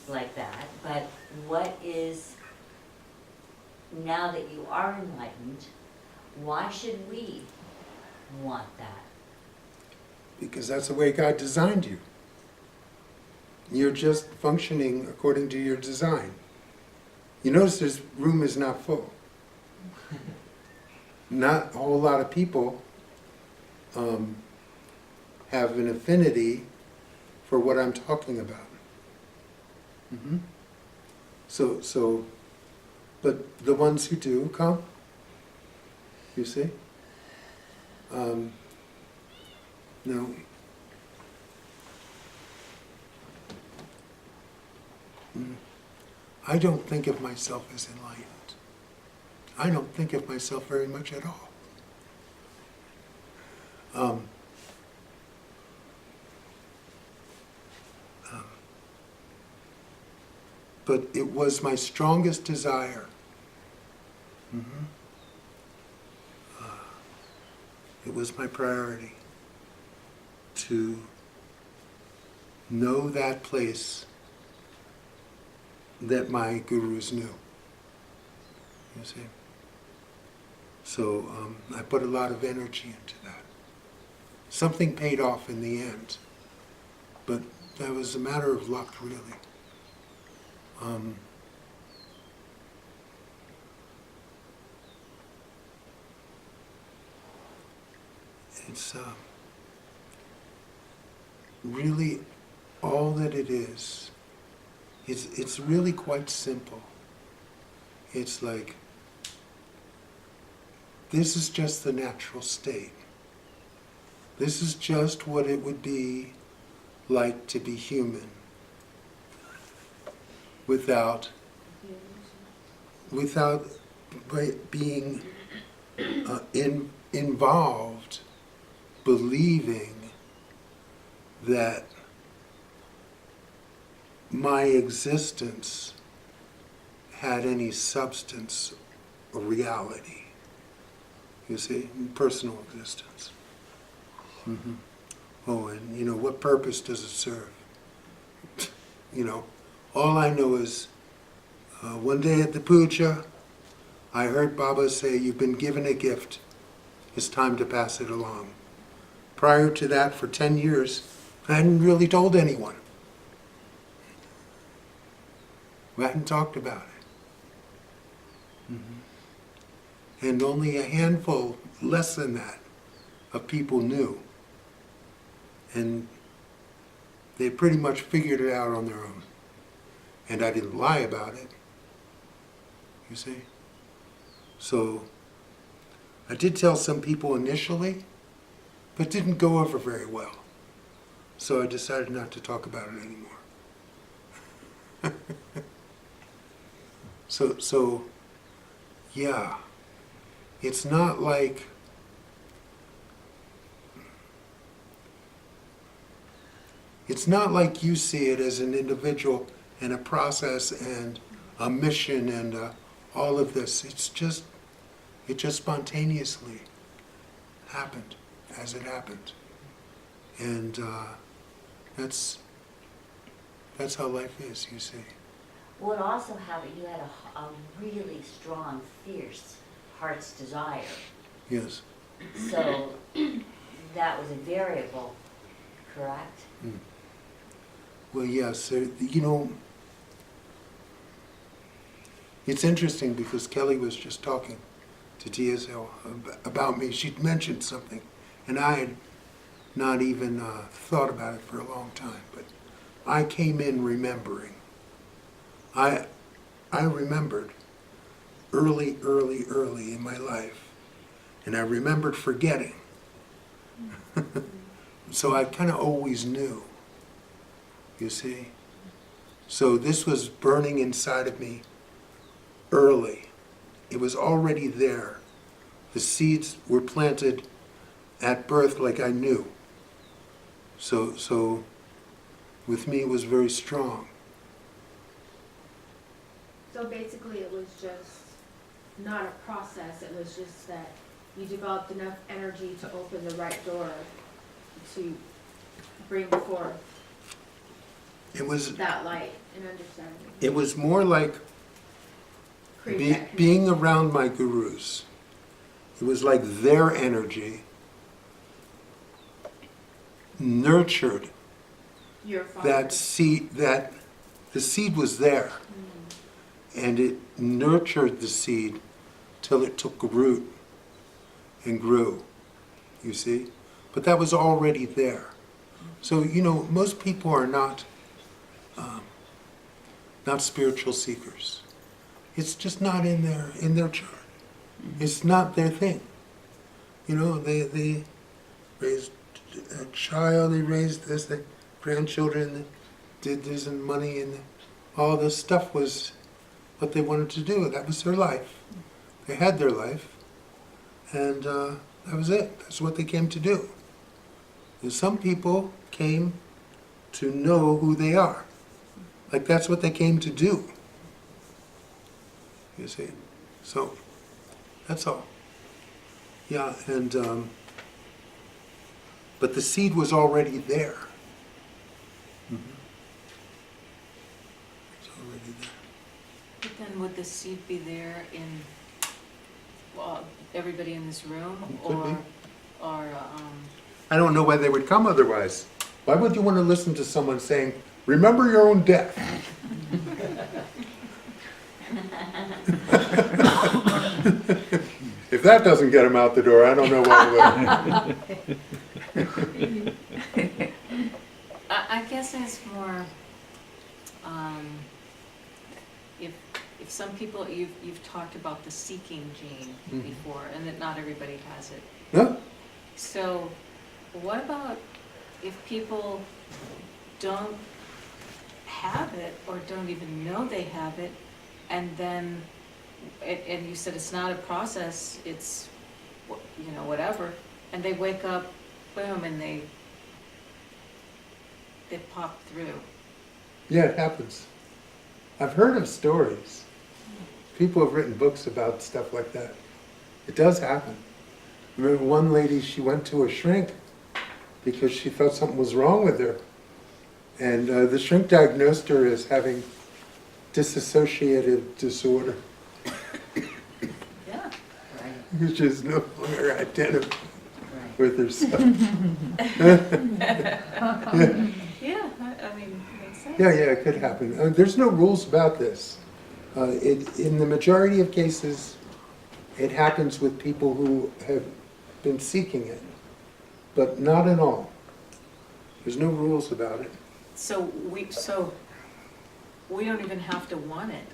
like that. But what is, now that you are enlightened, why should we want that? Because that's the way God designed you. You're just functioning according to your design. You notice this room is not full. Not a whole lot of people have an affinity for what I'm talking about. So, but the ones who do come, you see? No. I don't think of myself as enlightened. I don't think of myself very much at all. But it was my strongest desire. It was my priority to know that place that my gurus knew. You see? So I put a lot of energy into that. Something paid off in the end, but that was a matter of luck, really. It's really all that it is. It's really quite simple. It's like, this is just the natural state. This is just what it would be like to be human without being involved, believing that my existence had any substance or reality. You see, personal existence. Oh, and what purpose does it serve? All I know is one day at the puja, I heard Baba say, "You've been given a gift. It's time to pass it along." Prior to that, for 10 years, I hadn't really told anyone. We hadn't talked about it. And only a handful, less than that, of people knew. And they pretty much figured it out on their own. And I didn't lie about it, you see. So I did tell some people initially, but it didn't go over very well. So I decided not to talk about it anymore. So yeah, it's not like you see it as an individual and a process and a mission and all of this. It just spontaneously happened as it happened, and that's how life is. You see. Well, it also you had a really strong, fierce heart's desire. Yes. So that was a variable, correct? Well, yes. It's interesting because Kelly was just talking to TSL about me. She'd mentioned something, and I had not even thought about it for a long time. But I came in remembering. I remembered early in my life, and I remembered forgetting. So I kind of always knew, you see. So this was burning inside of me early. It was already there. The seeds were planted at birth like I knew. So with me it was very strong. So basically it was just not a process, it was just that you developed enough energy to open the right door to bring forth that light and understanding. It was more like being around my gurus. It was like their energy nurtured Your father. that seed, that the seed was there. And it nurtured the seed till it took root and grew, you see? But that was already there. So, most people are not spiritual seekers. It's just not in their chart. It's not their thing. They raised a child, they raised this, the grandchildren, they did this, and money, and all this stuff was what they wanted to do. That was their life. They had their life, and that was it. That's what they came to do. And some people came to know who they are. Like that's what they came to do. You see? So, that's all. Yeah, and, but the seed was already there. It's already there. But then would the seed be there in, well, everybody in this room? Could be. Or, I don't know why they would come otherwise. Why would you want to listen to someone saying, remember your own death? If that doesn't get them out the door, I don't know what will. I guess it's more, if some people, you've talked about the seeking gene Mhm. before, and that not everybody has it. No? So what about if people don't have it or don't even know they have it, and then, and you said it's not a process, it's, whatever, and they wake up, boom, and they pop through. Yeah, it happens. I've heard of stories. People have written books about stuff like that. It does happen. I remember one lady, she went to a shrink because she thought something was wrong with her. And the shrink diagnosed her as having dissociative disorder, Yeah. Right, which is no longer identical right. with herself. Yeah, I mean, makes sense. Yeah, it could happen. There's no rules about this. In the majority of cases, it happens with people who have been seeking it, but not in all. There's no rules about it. So we don't even have to want it.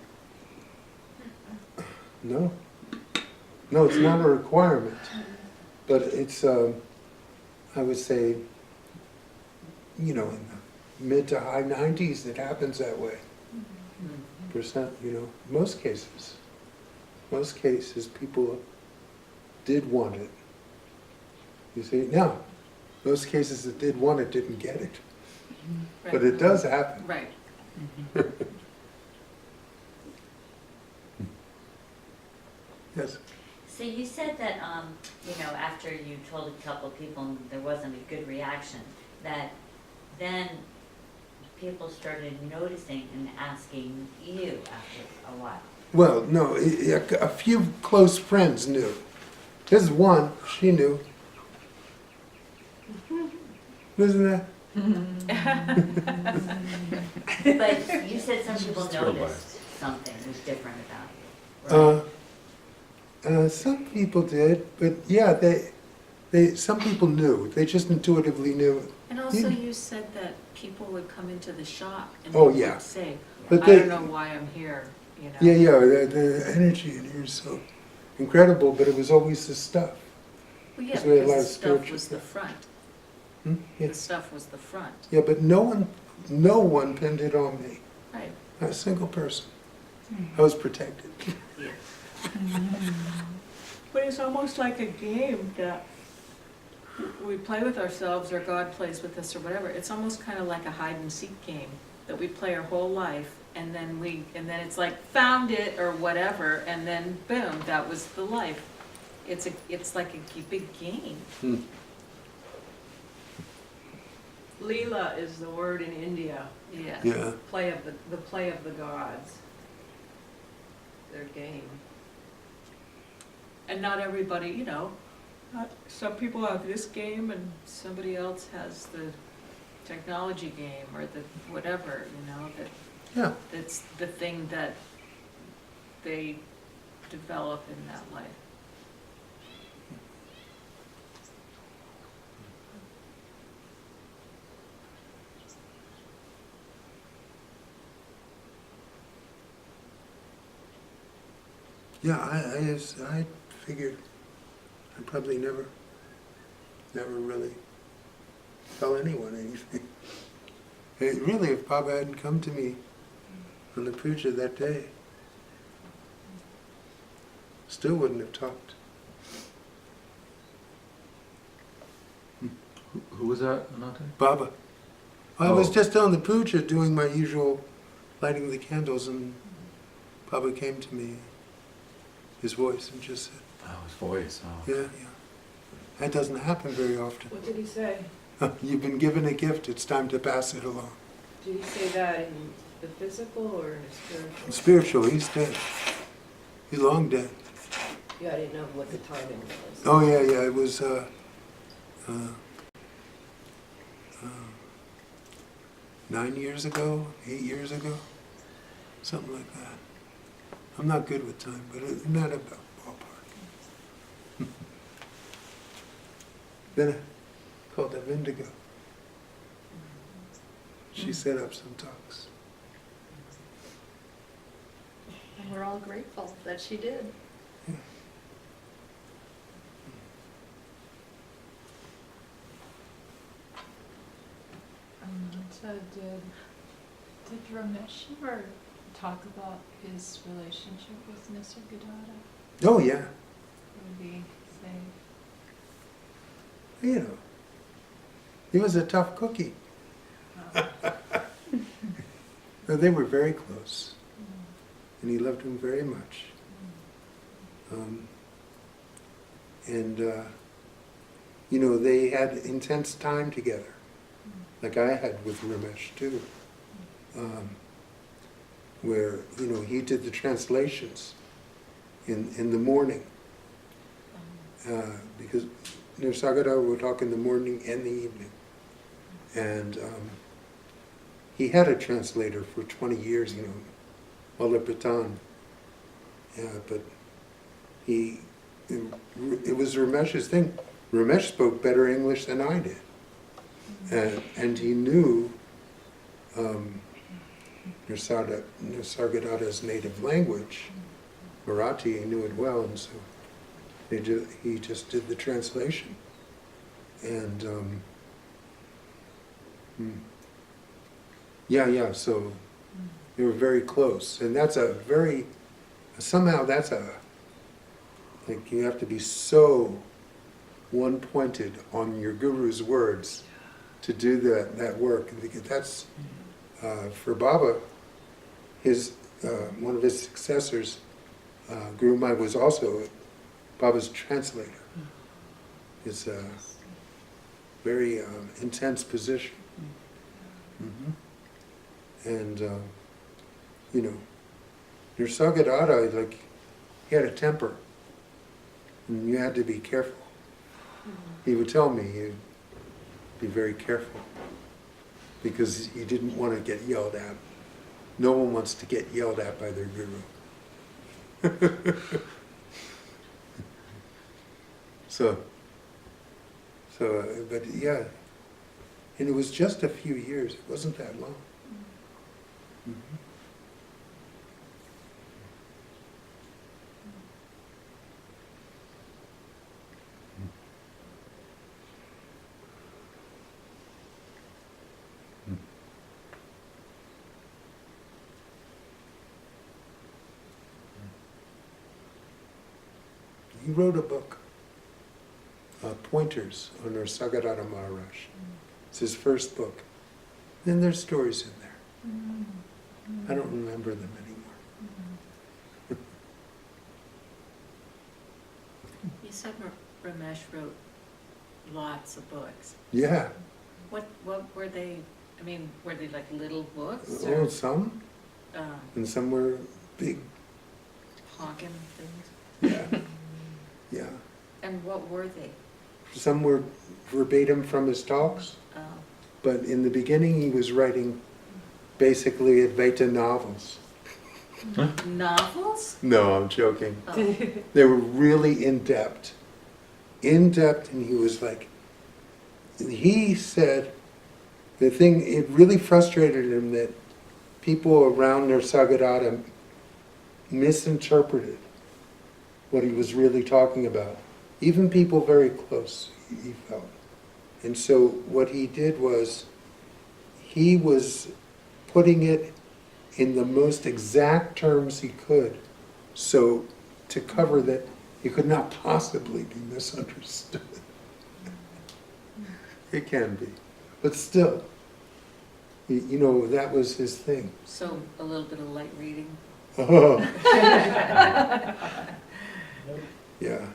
No. No, it's not a requirement. But it's, I would say, in the mid to high 90s, it happens that way. Percent, most cases. Most cases, people did want it. You see, now, most cases that did want it didn't get it. But it does happen. Right. Yes. So you said that, after you told a couple people and there wasn't a good reaction, that then people started noticing and asking you after a while. Well, no, a few close friends knew. There's one, she knew. Isn't that? But you said some people Thrilled by it. noticed something was different about you, right? Some people did, but yeah, some people knew. They just intuitively knew. And also you said that people would come into the shop and they Oh, yeah. would say, But I they- don't know why I'm here, Yeah, the energy in here is so incredible, but it was always the stuff. Well, yeah, Because we had a lot because of the stuff spiritual was the stuff. front. Hmm? The Yes. stuff was the front. Yeah, but no one pinned it on me. Right. Not a single person. I was protected. Yeah. But it's almost like a game that we play with ourselves, or God plays with us, or whatever. It's almost kind of like a hide and seek game that we play our whole life, and then it's like found it or whatever, and then boom, that was the life. It's like a big game. Hmm. Leela is the word in India. Yeah. Yeah. The play of the gods. Their game. And not everybody, some people have this game and somebody else has the technology game or the whatever, Yeah. that's the thing that they develop in that life. Yeah, I figured I probably never really tell anyone anything. Really, if Baba hadn't come to me on the puja that day, still wouldn't have talked. Who was that, Ananta? Baba. I was Oh. just on the puja doing my usual lighting the candles, and Baba came to me, his voice, and just said, Oh, his voice. Oh. yeah. That doesn't happen very often. What did he say? You've been given a gift, it's time to pass it along. Did he say that in the physical or in the spiritual? Spiritual, he's dead. He's long dead. Yeah, I didn't know what the timing was. Oh yeah, it was 9 years ago, 8 years ago, something like that. I'm not good with time, but it's not a ballpark. Then I called up Indigo. She set up some talks. And we're all grateful that she did. So did Ramesh ever talk about his relationship with Nisargadatta? Oh yeah, Would he say, you know, he was a tough cookie. No, they were very close, and he loved him very much. You know, they had intense time together, like I had with Ramesh too, where, you know, he did the translations in the morning, because Nisargadatta would talk in the morning and the evening. And he had a translator for 20 years, you know, Malapatan. But it was Ramesh's thing. Ramesh spoke better English than I did. And he knew Nisargadatta's native language, Marathi. He knew it well, and so he just did the translation. And so they were very close. And that's like you have to be so one-pointed on your guru's words to do that work. And that's, for Baba, one of his successors, Gurumayi, was also Baba's translator. It's a very intense position. And, you know, Nisargadatta, like, he had a temper, and you had to be careful. He would tell me, you'd be very careful, because he didn't want to get yelled at. No one wants to get yelled at by their guru. But yeah, and it was just a few years, it wasn't that long. He wrote a book, Pointers on Nisargadatta Maharaj. It's his first book. Then there's stories in there. I don't remember them anymore. You said Ramesh wrote lots of books. Yeah. What were they, I mean, were they like little books Oh, or some, and some were big. honking things? Yeah. Yeah. And what were they? Some were verbatim from his talks, but in the beginning he was writing basically Advaita novels. Novels? No, I'm joking. Oh. They were really in-depth, and he was like, he said, it really frustrated him that people around Nisargadatta misinterpreted what he was really talking about. Even people very close, he felt. And so what he did was, he was putting it in the most exact terms he could, so to cover that he could not possibly be misunderstood. It can be, but still, you know, that was his thing. So a little bit of light reading. Oh. Yeah,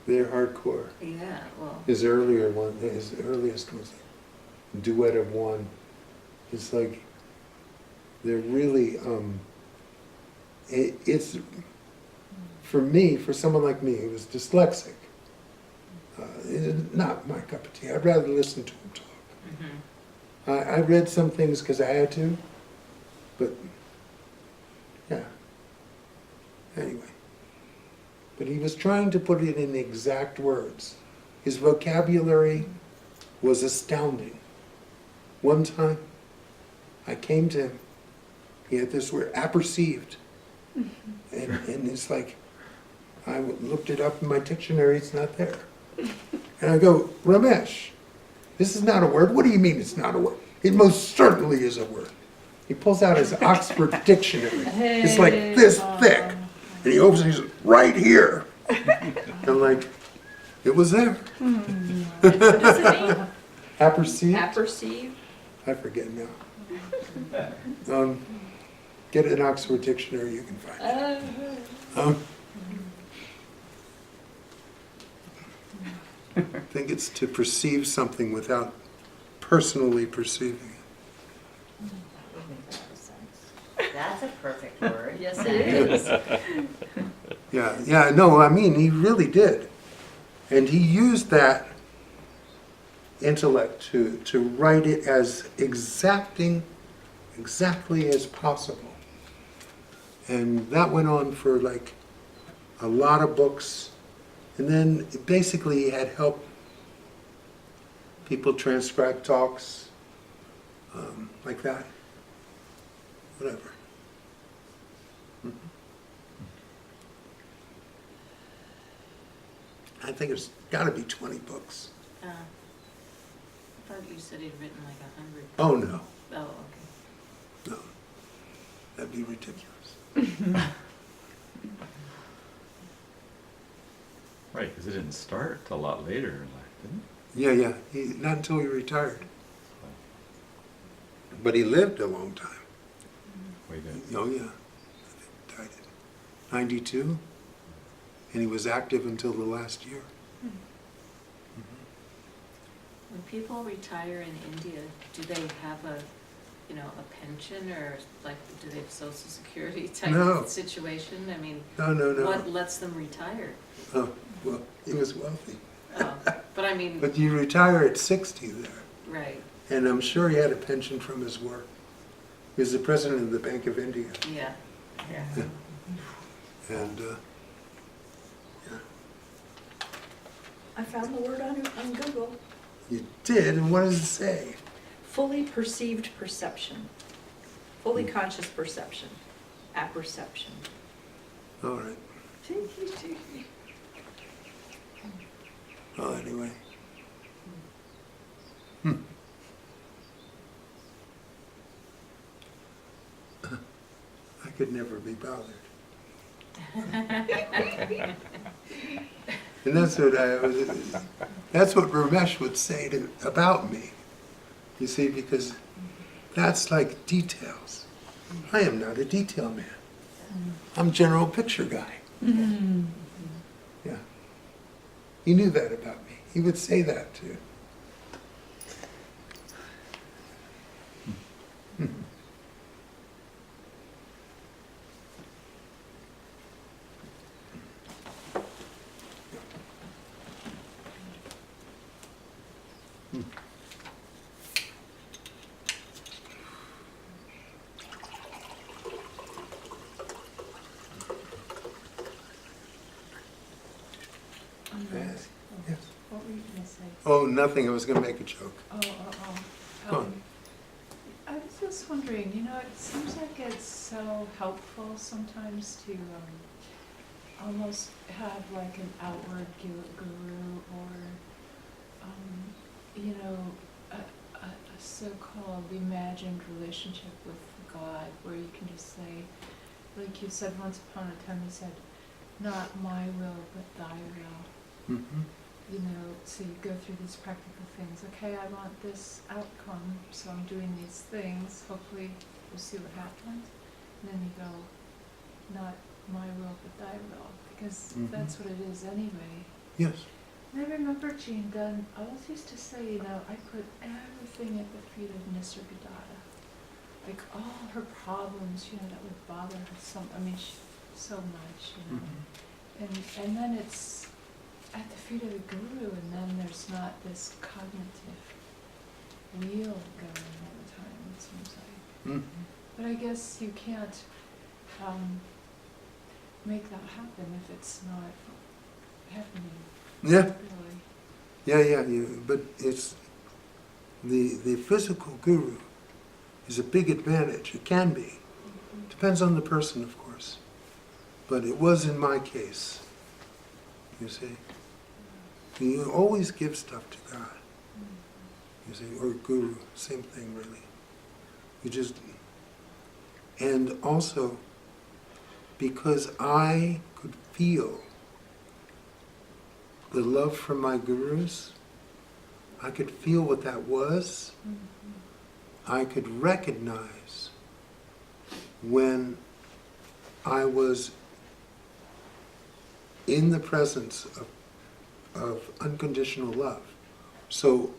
they're hardcore. Yeah, well, His earliest was a duet of one. It's like, they're really, it's, for me, for someone like me who was dyslexic, not my cup of tea. I'd rather listen to him talk. I read some things because I had to, but yeah. Anyway. But he was trying to put it in exact words. His vocabulary was astounding. One time, I came to him, he had this word, apperceived. And it's like, I looked it up in my dictionary, it's not there. And I go, Ramesh, this is not a word. What do you mean it's not a word? It most certainly is a word. He pulls out his Oxford dictionary. It's like this thick. And he opens it, he's right here. I'm like, it was there. What does it mean? Apperceived? Apperceive? I forget now. Get an Oxford dictionary, you can find it. I think it's to perceive something without personally perceiving it. That's a perfect word. Yes, it is. Yeah, no, I mean, he really did. And he used that intellect to write it as exactly as possible. And that went on for like a lot of books. And then basically he had help people transcribe talks, like that. Whatever. I think it's got to be 20 books. I thought you said he'd written like 100. Oh, no. Oh, okay. No. That'd be ridiculous. Right, because it didn't start a lot later in life, didn't Yeah. Not until he retired. But he lived a long time. it? Way back. Oh, yeah. I think he died at 92. And he was active until the last year. When people retire in India, do they have a pension, or like, do they have Social Security type No. situation? I mean, No. what lets them retire? Oh, well, he was wealthy. Oh, but I mean, But you retire at 60 there. right, And I'm sure he had a pension from his work. He was the president of the Bank of India. yeah. And, I found the word on Google. you did, and what does it say? Fully perceived perception. Fully conscious perception. Apperception. All right. Well, anyway. I could never be bothered. And that's what that's what Ramesh would say about me. You see, because that's like details. I am not a detail man. I'm general picture guy. Yeah. He knew that about me. He would say that too. Yes. Yes. What were you gonna say? Oh, nothing. I was going to make a joke. Go on. I was just wondering, it seems like it's so helpful sometimes to almost have like an outward guru or, you know, a so-called imagined relationship with God where you can just say, like you said once upon a time, you said, not my will, but thy will. Mm-hmm. You know, so you go through these practical things. Okay, I want this outcome, so I'm doing these things. Hopefully we'll see what happens. And then you go, not my will, but thy will. Because that's what it is anyway. Yes. And I remember Jean Dunn always used to say, you know, I put everything at the feet of Nisargadatta. Like all her problems, you know, that would bother her so much, you know. And then it's at the feet of the guru, and then there's not this cognitive wheel going all the time, it seems like. But I guess you can't make that happen if it's not happening. Yeah. Really. Yeah. But it's the physical guru is a big advantage. It can be. Depends on the person, of course. But it was in my case. You see. You always give stuff to God. You see, or guru, same thing really. You just, and also because I could feel the love from my gurus, I could feel what that was. I could recognize when I was in the presence of unconditional love. So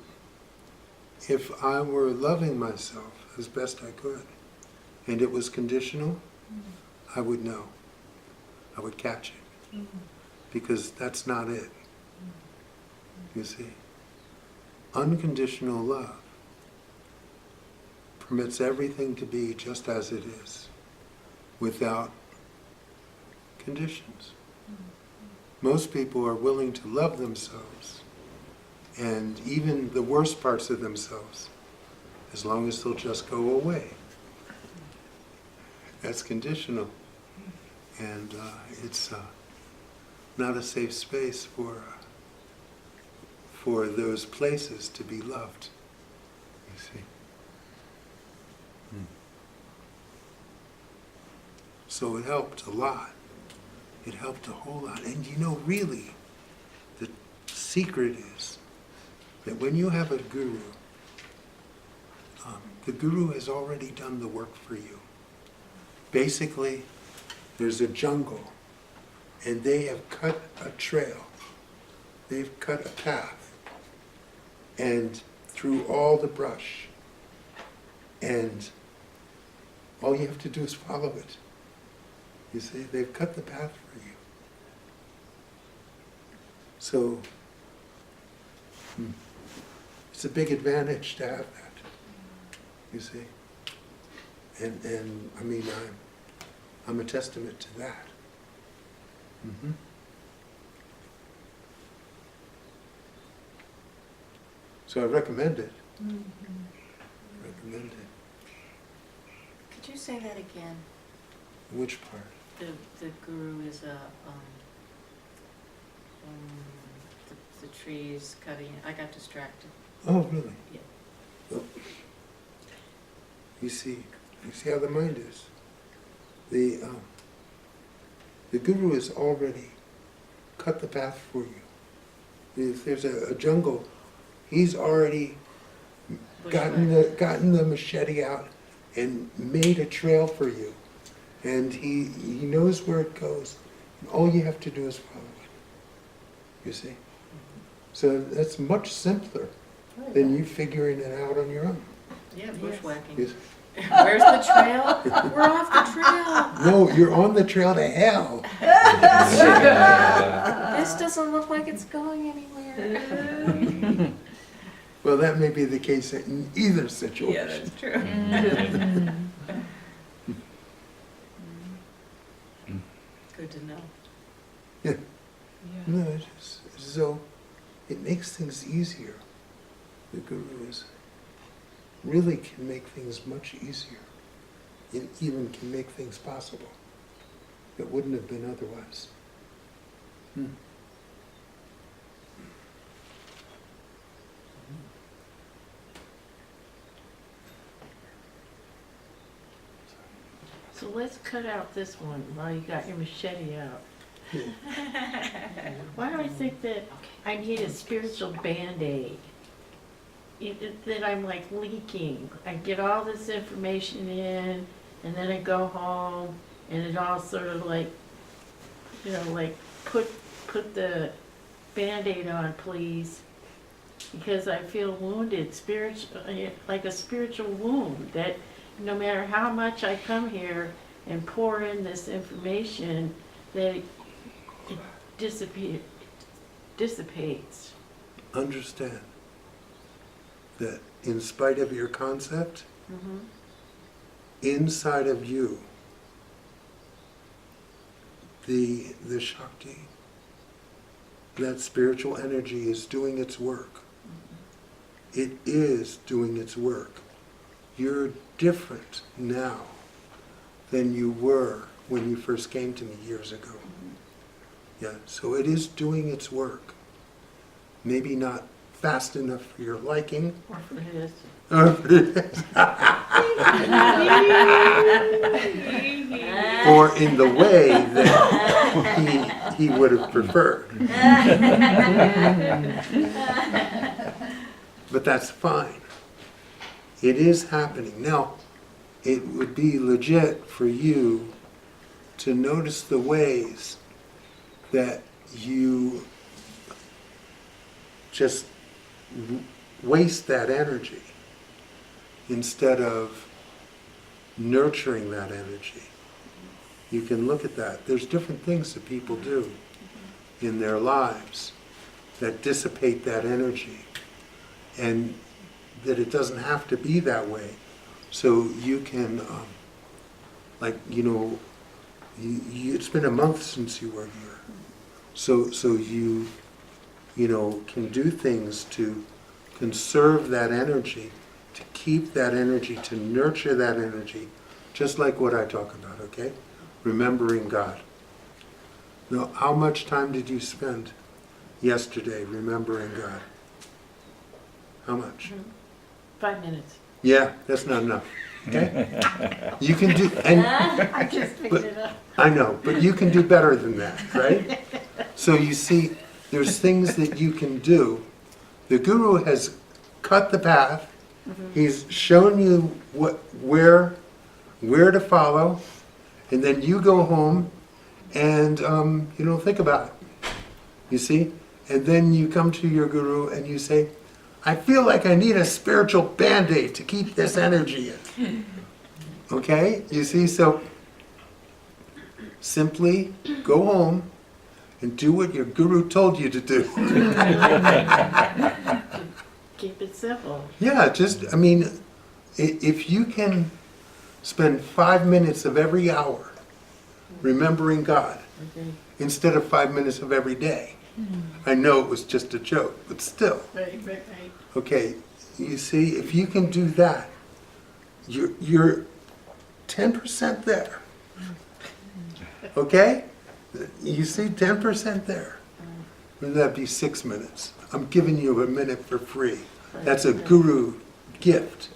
if I were loving myself as best I could and it was conditional, I would know. I would catch it. Because that's not it. You see? Unconditional love permits everything to be just as it is, without conditions. Most people are willing to love themselves, and even the worst parts of themselves, as long as they'll just go away. That's conditional. And it's not a safe space for those places to be loved, you see. So it helped a lot. It helped a whole lot. And you know, really, the secret is that when you have a guru, the guru has already done the work for you. Basically, there's a jungle, and they have cut a trail. They've cut a path, and through all the brush, and all you have to do is follow it. You see, they've cut the path for you. So, it's a big advantage to have that, you see. And I mean, I'm a testament to that. So I recommend it. Recommend it. Could you say that again? Which part? The guru is the trees cutting. I got distracted. Oh, really? Yeah. Well, you see how the mind is. The guru has already cut the path for you. If there's a jungle, he's already gotten the machete out and made a trail for you. And he knows where it goes. And all you have to do is follow it. You see? So that's much simpler than you figuring it out on your own. Yeah, bushwhacking. Yes. Where's the trail? We're off the trail. No, you're on the trail to hell. This doesn't look like it's going anywhere. Well, that may be the case in either situation. Yeah, that's true. Good to know. Yeah. Yeah. No, so it makes things easier. The guru really can make things much easier. It even can make things possible that wouldn't have been otherwise. Hmm. So let's cut out this one while you got your machete out. Why do I think that I need a spiritual Band-Aid? That I'm like leaking. I get all this information in, and then I go home, and it all sort of like, you know, like put the Band-Aid on, please, because I feel wounded, like a spiritual wound, that no matter how much I come here and pour in this information, that it dissipates. Understand that in spite of your concept, Mm-hmm. inside of you, the Shakti, that spiritual energy is doing its work. It is doing its work. You're different now than you were when you first came to me years ago. Yeah, so it is doing its work. Maybe not fast enough for your liking. Or for his. Or in the way that he would have preferred. But that's fine. It is happening. Now, it would be legit for you to notice the ways that you just waste that energy instead of nurturing that energy. You can look at that. There's different things that people do in their lives that dissipate that energy, and that it doesn't have to be that way. So you can, it's been a month since you were here. So you can do things to conserve that energy, to keep that energy, to nurture that energy, just like what I talk about, okay? Remembering God. Now, how much time did you spend yesterday remembering God? How much? 5 minutes. Yeah, that's not enough. Okay? You can do, and I just picked it up. I know, but you can do better than that, right? So you see, there's things that you can do. The Guru has cut the path. He's shown you where to follow, and then you go home and think about it. You see? And then you come to your Guru and you say, I feel like I need a spiritual Band-Aid to keep this energy in. Okay? You see? So simply go home and do what your Guru told you to do. Keep it simple. Yeah, if you can spend 5 minutes of every hour remembering God instead of 5 minutes of every day. I know it was just a joke, but still. Right. Okay, you see, if you can do that, you're 10% there. Okay? You see, 10% there. Wouldn't that be 6 minutes? I'm giving you a minute for free. That's a Guru gift.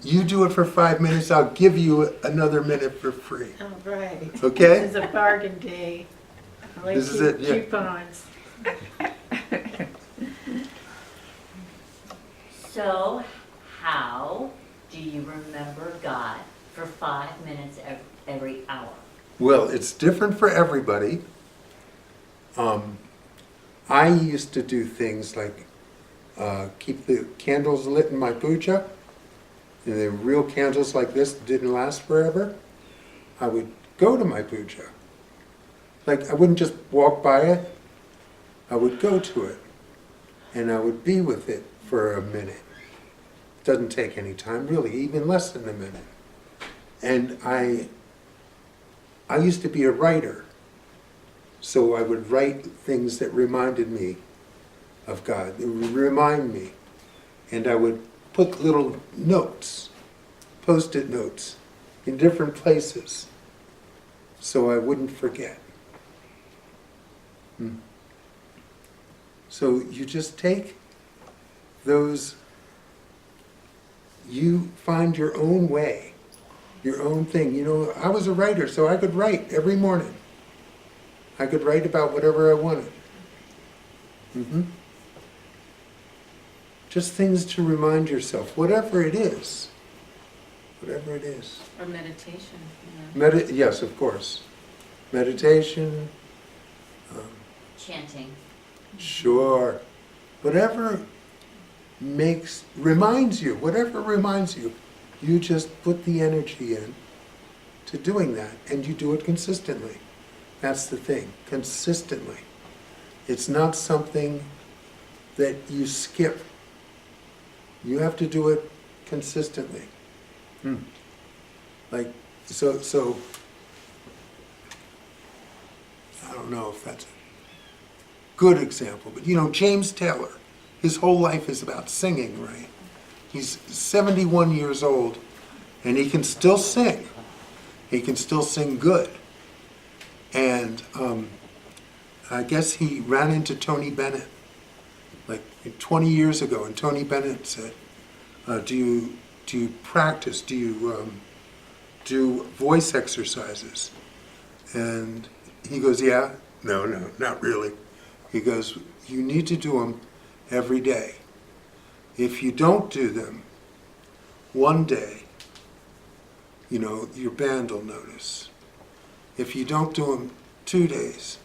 You do it for 5 minutes, I'll give you another minute for free. All right. Okay? This is a bargain day. I like This is it, yeah. coupons. So, how do you remember God for 5 minutes every hour? Well, it's different for everybody. I used to do things like keep the candles lit in my puja, and they're real candles like this that didn't last forever. I would go to my puja. Like, I wouldn't just walk by it. I would go to it, and I would be with it for a minute. It doesn't take any time, really, even less than a minute. And I used to be a writer, so I would write things that reminded me of God. It would remind me, and I would put little notes, post-it notes, in different places, so I wouldn't forget. So you just take those, you find your own way, your own thing. You know, I was a writer, so I could write every morning. I could write about whatever I wanted. Just things to remind yourself, whatever it is. Whatever it is. Or meditation, you know. Yes, of course. Meditation. Chanting. Sure. Whatever reminds you, whatever reminds you, you just put the energy in to doing that, and you do it consistently. That's the thing, consistently. It's not something that you skip. You have to do it consistently. Like, so, I don't know if that's a good example, but you know, James Taylor, his whole life is about singing, right? He's 71 years old, and he can still sing. He can still sing good. And I guess he ran into Tony Bennett like 20 years ago, and Tony Bennett said, do you practice? Do you do voice exercises? And he goes, yeah. No, not really. He goes, you need to do them every day. If you don't do them, one day, you know, your band will notice. If you don't do them 2 days,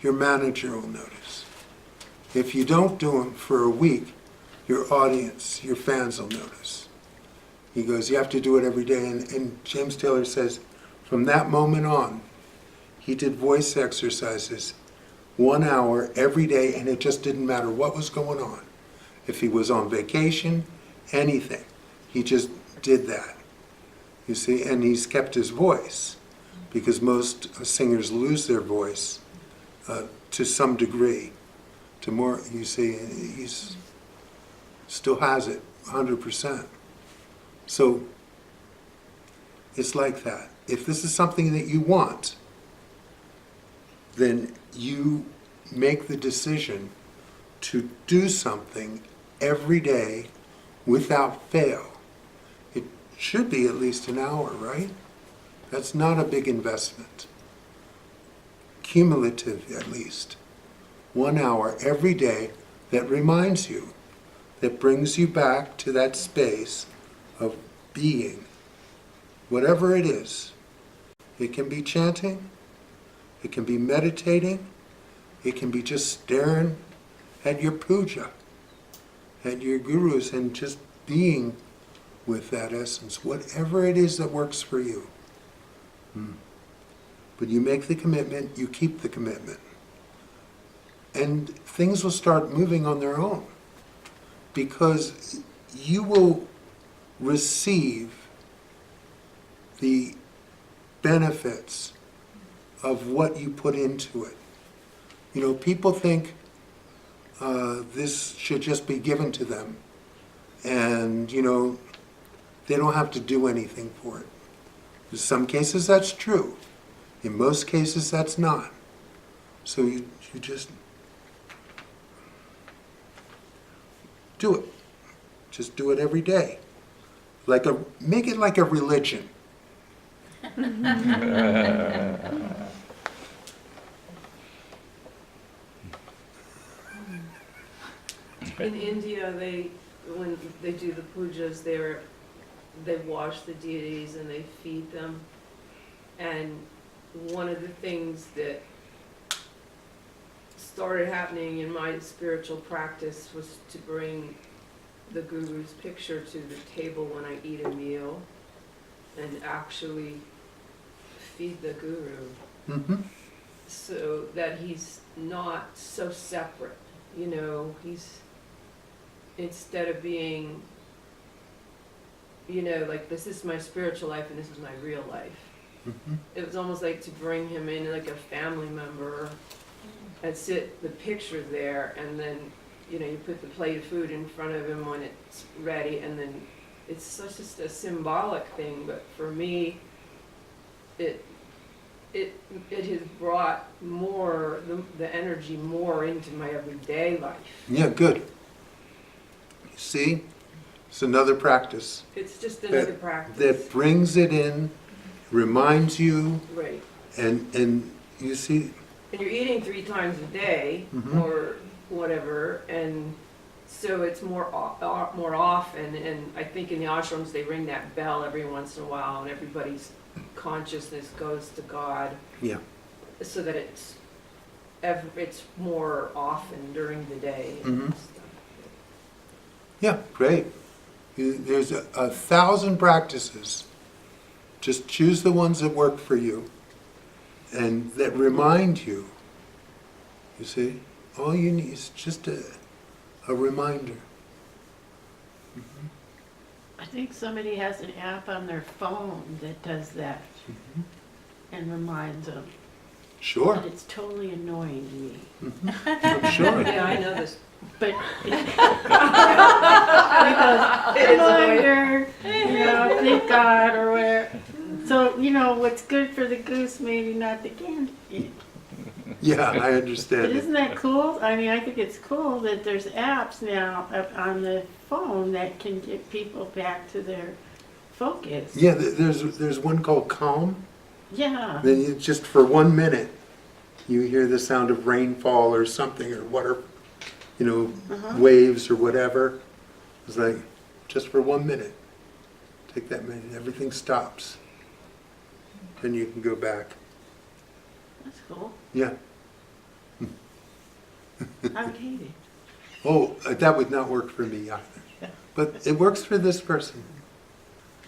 your manager will notice. If you don't do them for a week, your audience, your fans will notice. He goes, you have to do it every day. And James Taylor says, from that moment on, he did voice exercises 1 hour every day, and it just didn't matter what was going on. If he was on vacation, anything. He just did that. You see, and he's kept his voice, because most singers lose their voice to some degree. To more, you see, he's still has it 100%. So it's like that. If this is something that you want, then you make the decision to do something every day without fail. It should be at least an hour, right? That's not a big investment. Cumulative, at least. 1 hour every day that reminds you, that brings you back to that space of being, whatever it is. It can be chanting, it can be meditating, it can be just staring at your puja, at your gurus, and just being with that essence, whatever it is that works for you. But you make the commitment, you keep the commitment. And things will start moving on their own, because you will receive the benefits of what you put into it. You know, people think this should just be given to them, and, you know, they don't have to do anything for it. In some cases that's true. In most cases that's not. So you just do it. Just do it every day. Make it like a religion. In India, when they do the pujas, they wash the deities and they feed them. And one of the things that started happening in my spiritual practice was to bring the guru's picture to the table when I eat a meal and actually feed the guru, so that he's not so separate. You know, he's, instead of being, you know, like, this is my spiritual life and this is my real life. It was almost like to bring him in like a family member and sit the picture there, and then, you know, you put the plate of food in front of him when it's ready, and then it's such just a symbolic thing, but for me, it it has brought more, the energy more into my everyday life. Yeah, good. You see? It's another practice It's just another practice. that brings it in, reminds you, Right. and you see, And you're eating 3 times a day, Mhm. or whatever, and so it's more often, and I think in the ashrams they ring that bell every once in a while, and everybody's consciousness goes to God, yeah. so that it's more often during the day Mhm. and stuff. Yeah, great. There's 1,000 practices. Just choose the ones that work for you and that remind you. You see? All you need is just a reminder. I think somebody has an app on their phone that does that and reminds them. Sure. And it's totally annoying to me. I'm sure. Yeah, I know this. But because It is annoying. reminder, thank God or where. So, what's good for the goose, maybe not the gander. Yeah, I But understand isn't it. that cool? I mean, I think it's cool that there's apps now up on the phone that can get people back to their focus. Yeah, there's one called Calm. Yeah. Then you just for 1 minute, you hear the sound of rainfall or something or water, waves or whatever. It's like just for 1 minute. Take that minute, everything stops. Then you can go back. That's cool. Yeah. I would hate it. Oh, that would not work for me either. Yeah. But it works for this person.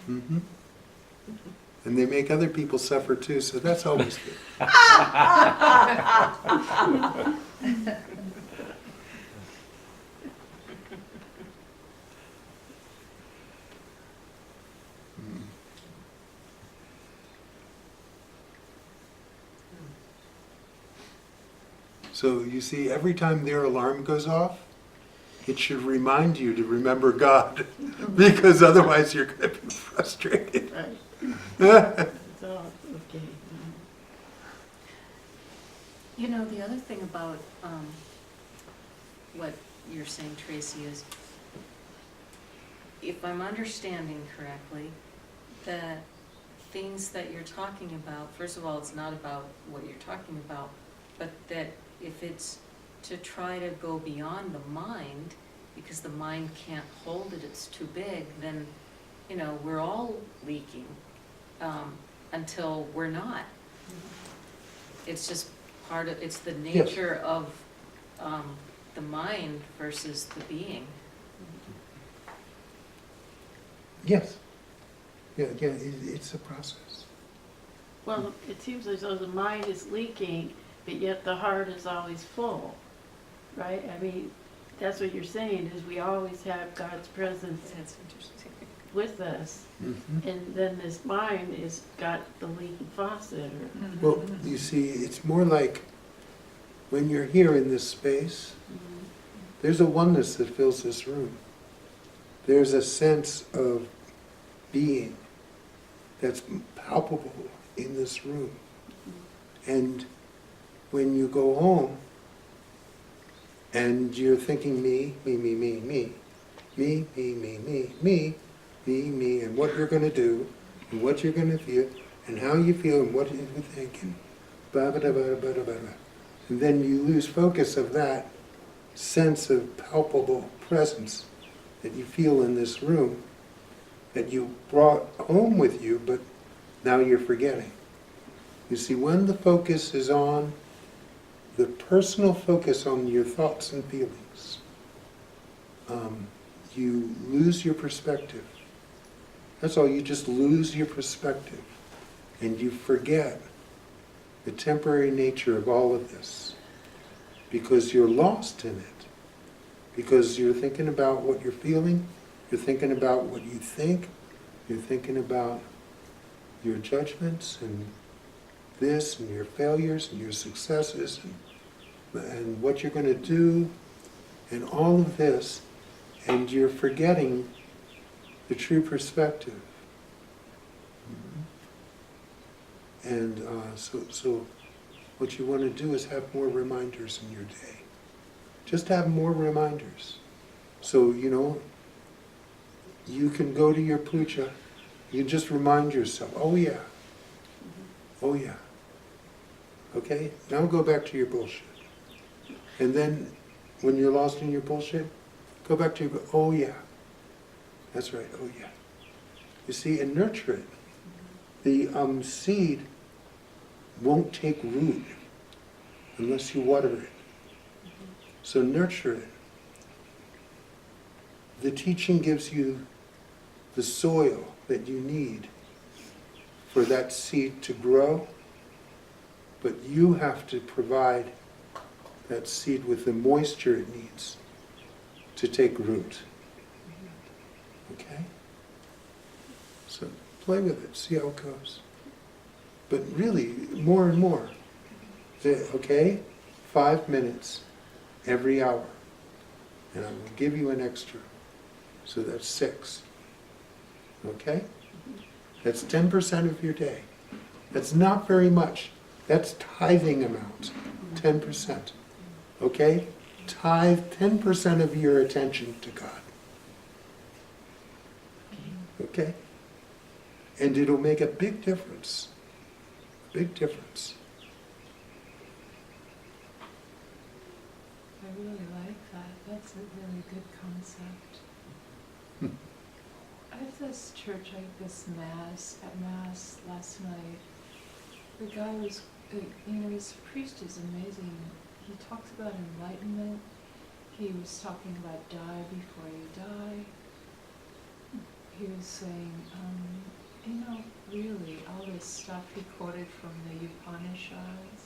Hmm. And they make other people suffer too, so that's always good. So you see, every time their alarm goes off, it should remind you to remember God, because otherwise you're going to be frustrated. Right. It's all okay. The other thing about what you're saying, Tracy, is if I'm understanding correctly, the things that you're talking about, first of all, it's not about what you're talking about, but that if it's to try to go beyond the mind, because the mind can't hold it, it's too big, then, we're all leaking until we're not. It's just it's the nature of the mind versus the being. Yes. Yeah, it's a process. Well, it seems as though the mind is leaking, but yet the heart is always full, right? I mean, that's what you're saying, is we always have God's presence That's interesting. with us, Mhm. and then this mind is got the leaking faucet. Well, you see, it's more like when you're here in this space, there's a oneness that fills this room. There's a sense of being that's palpable in this room. And when you go home and you're thinking me, and what you're going to do, and what you're going to feel, and how you feel, and what you're thinking, blah, blah, blah, blah, blah, blah, blah. And then you lose focus of that sense of palpable presence that you feel in this room that you brought home with you, but now you're forgetting. You see, when the focus is on the personal focus on your thoughts and feelings, you lose your perspective. That's all, you just lose your perspective. And you forget the temporary nature of all of this. Because you're lost in it. Because you're thinking about what you're feeling, you're thinking about what you think, you're thinking about your judgments and this and your failures and your successes and what you're going to do and all of this, and you're forgetting the true perspective. And so what you want to do is have more reminders in your day. Just have more reminders. So, you can go to your puja, you just remind yourself, oh yeah, oh yeah. Okay? Now go back to your bullshit. And then, when you're lost in your bullshit, go back to your, oh yeah. That's right, oh yeah. You see, and nurture it. The seed won't take root unless you water it. So nurture it. The teaching gives you the soil that you need for that seed to grow, but you have to provide that seed with the moisture it needs to take root. Okay? So play with it, see how it goes. But really, more and more. Okay? 5 minutes every hour. And I will give you an extra. So that's 6. Okay? That's 10% of your day. That's not very much. That's tithing amount. 10%. Okay? Tithe 10% of your attention to God. Okay? And it'll make a big difference. Big difference. I really like that. That's a really good concept. At this church, this Mass, at Mass last night, the guy was, his priest is amazing. He talks about enlightenment. He was talking about die before you die. He was saying, really, all this stuff he quoted from the Upanishads,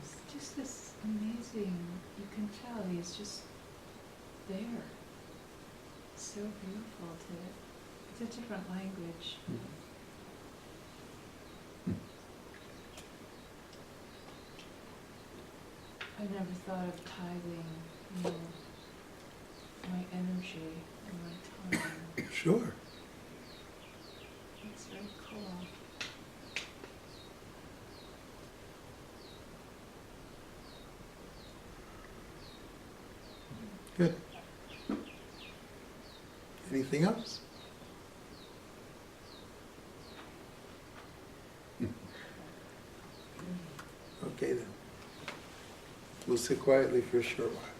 it's just this amazing, you can tell he's just there. It's so beautiful it's a different language. I never thought of tithing, my energy and my time. Sure. It's very cool. Good. Anything else? Okay then. We'll sit quietly for a short while.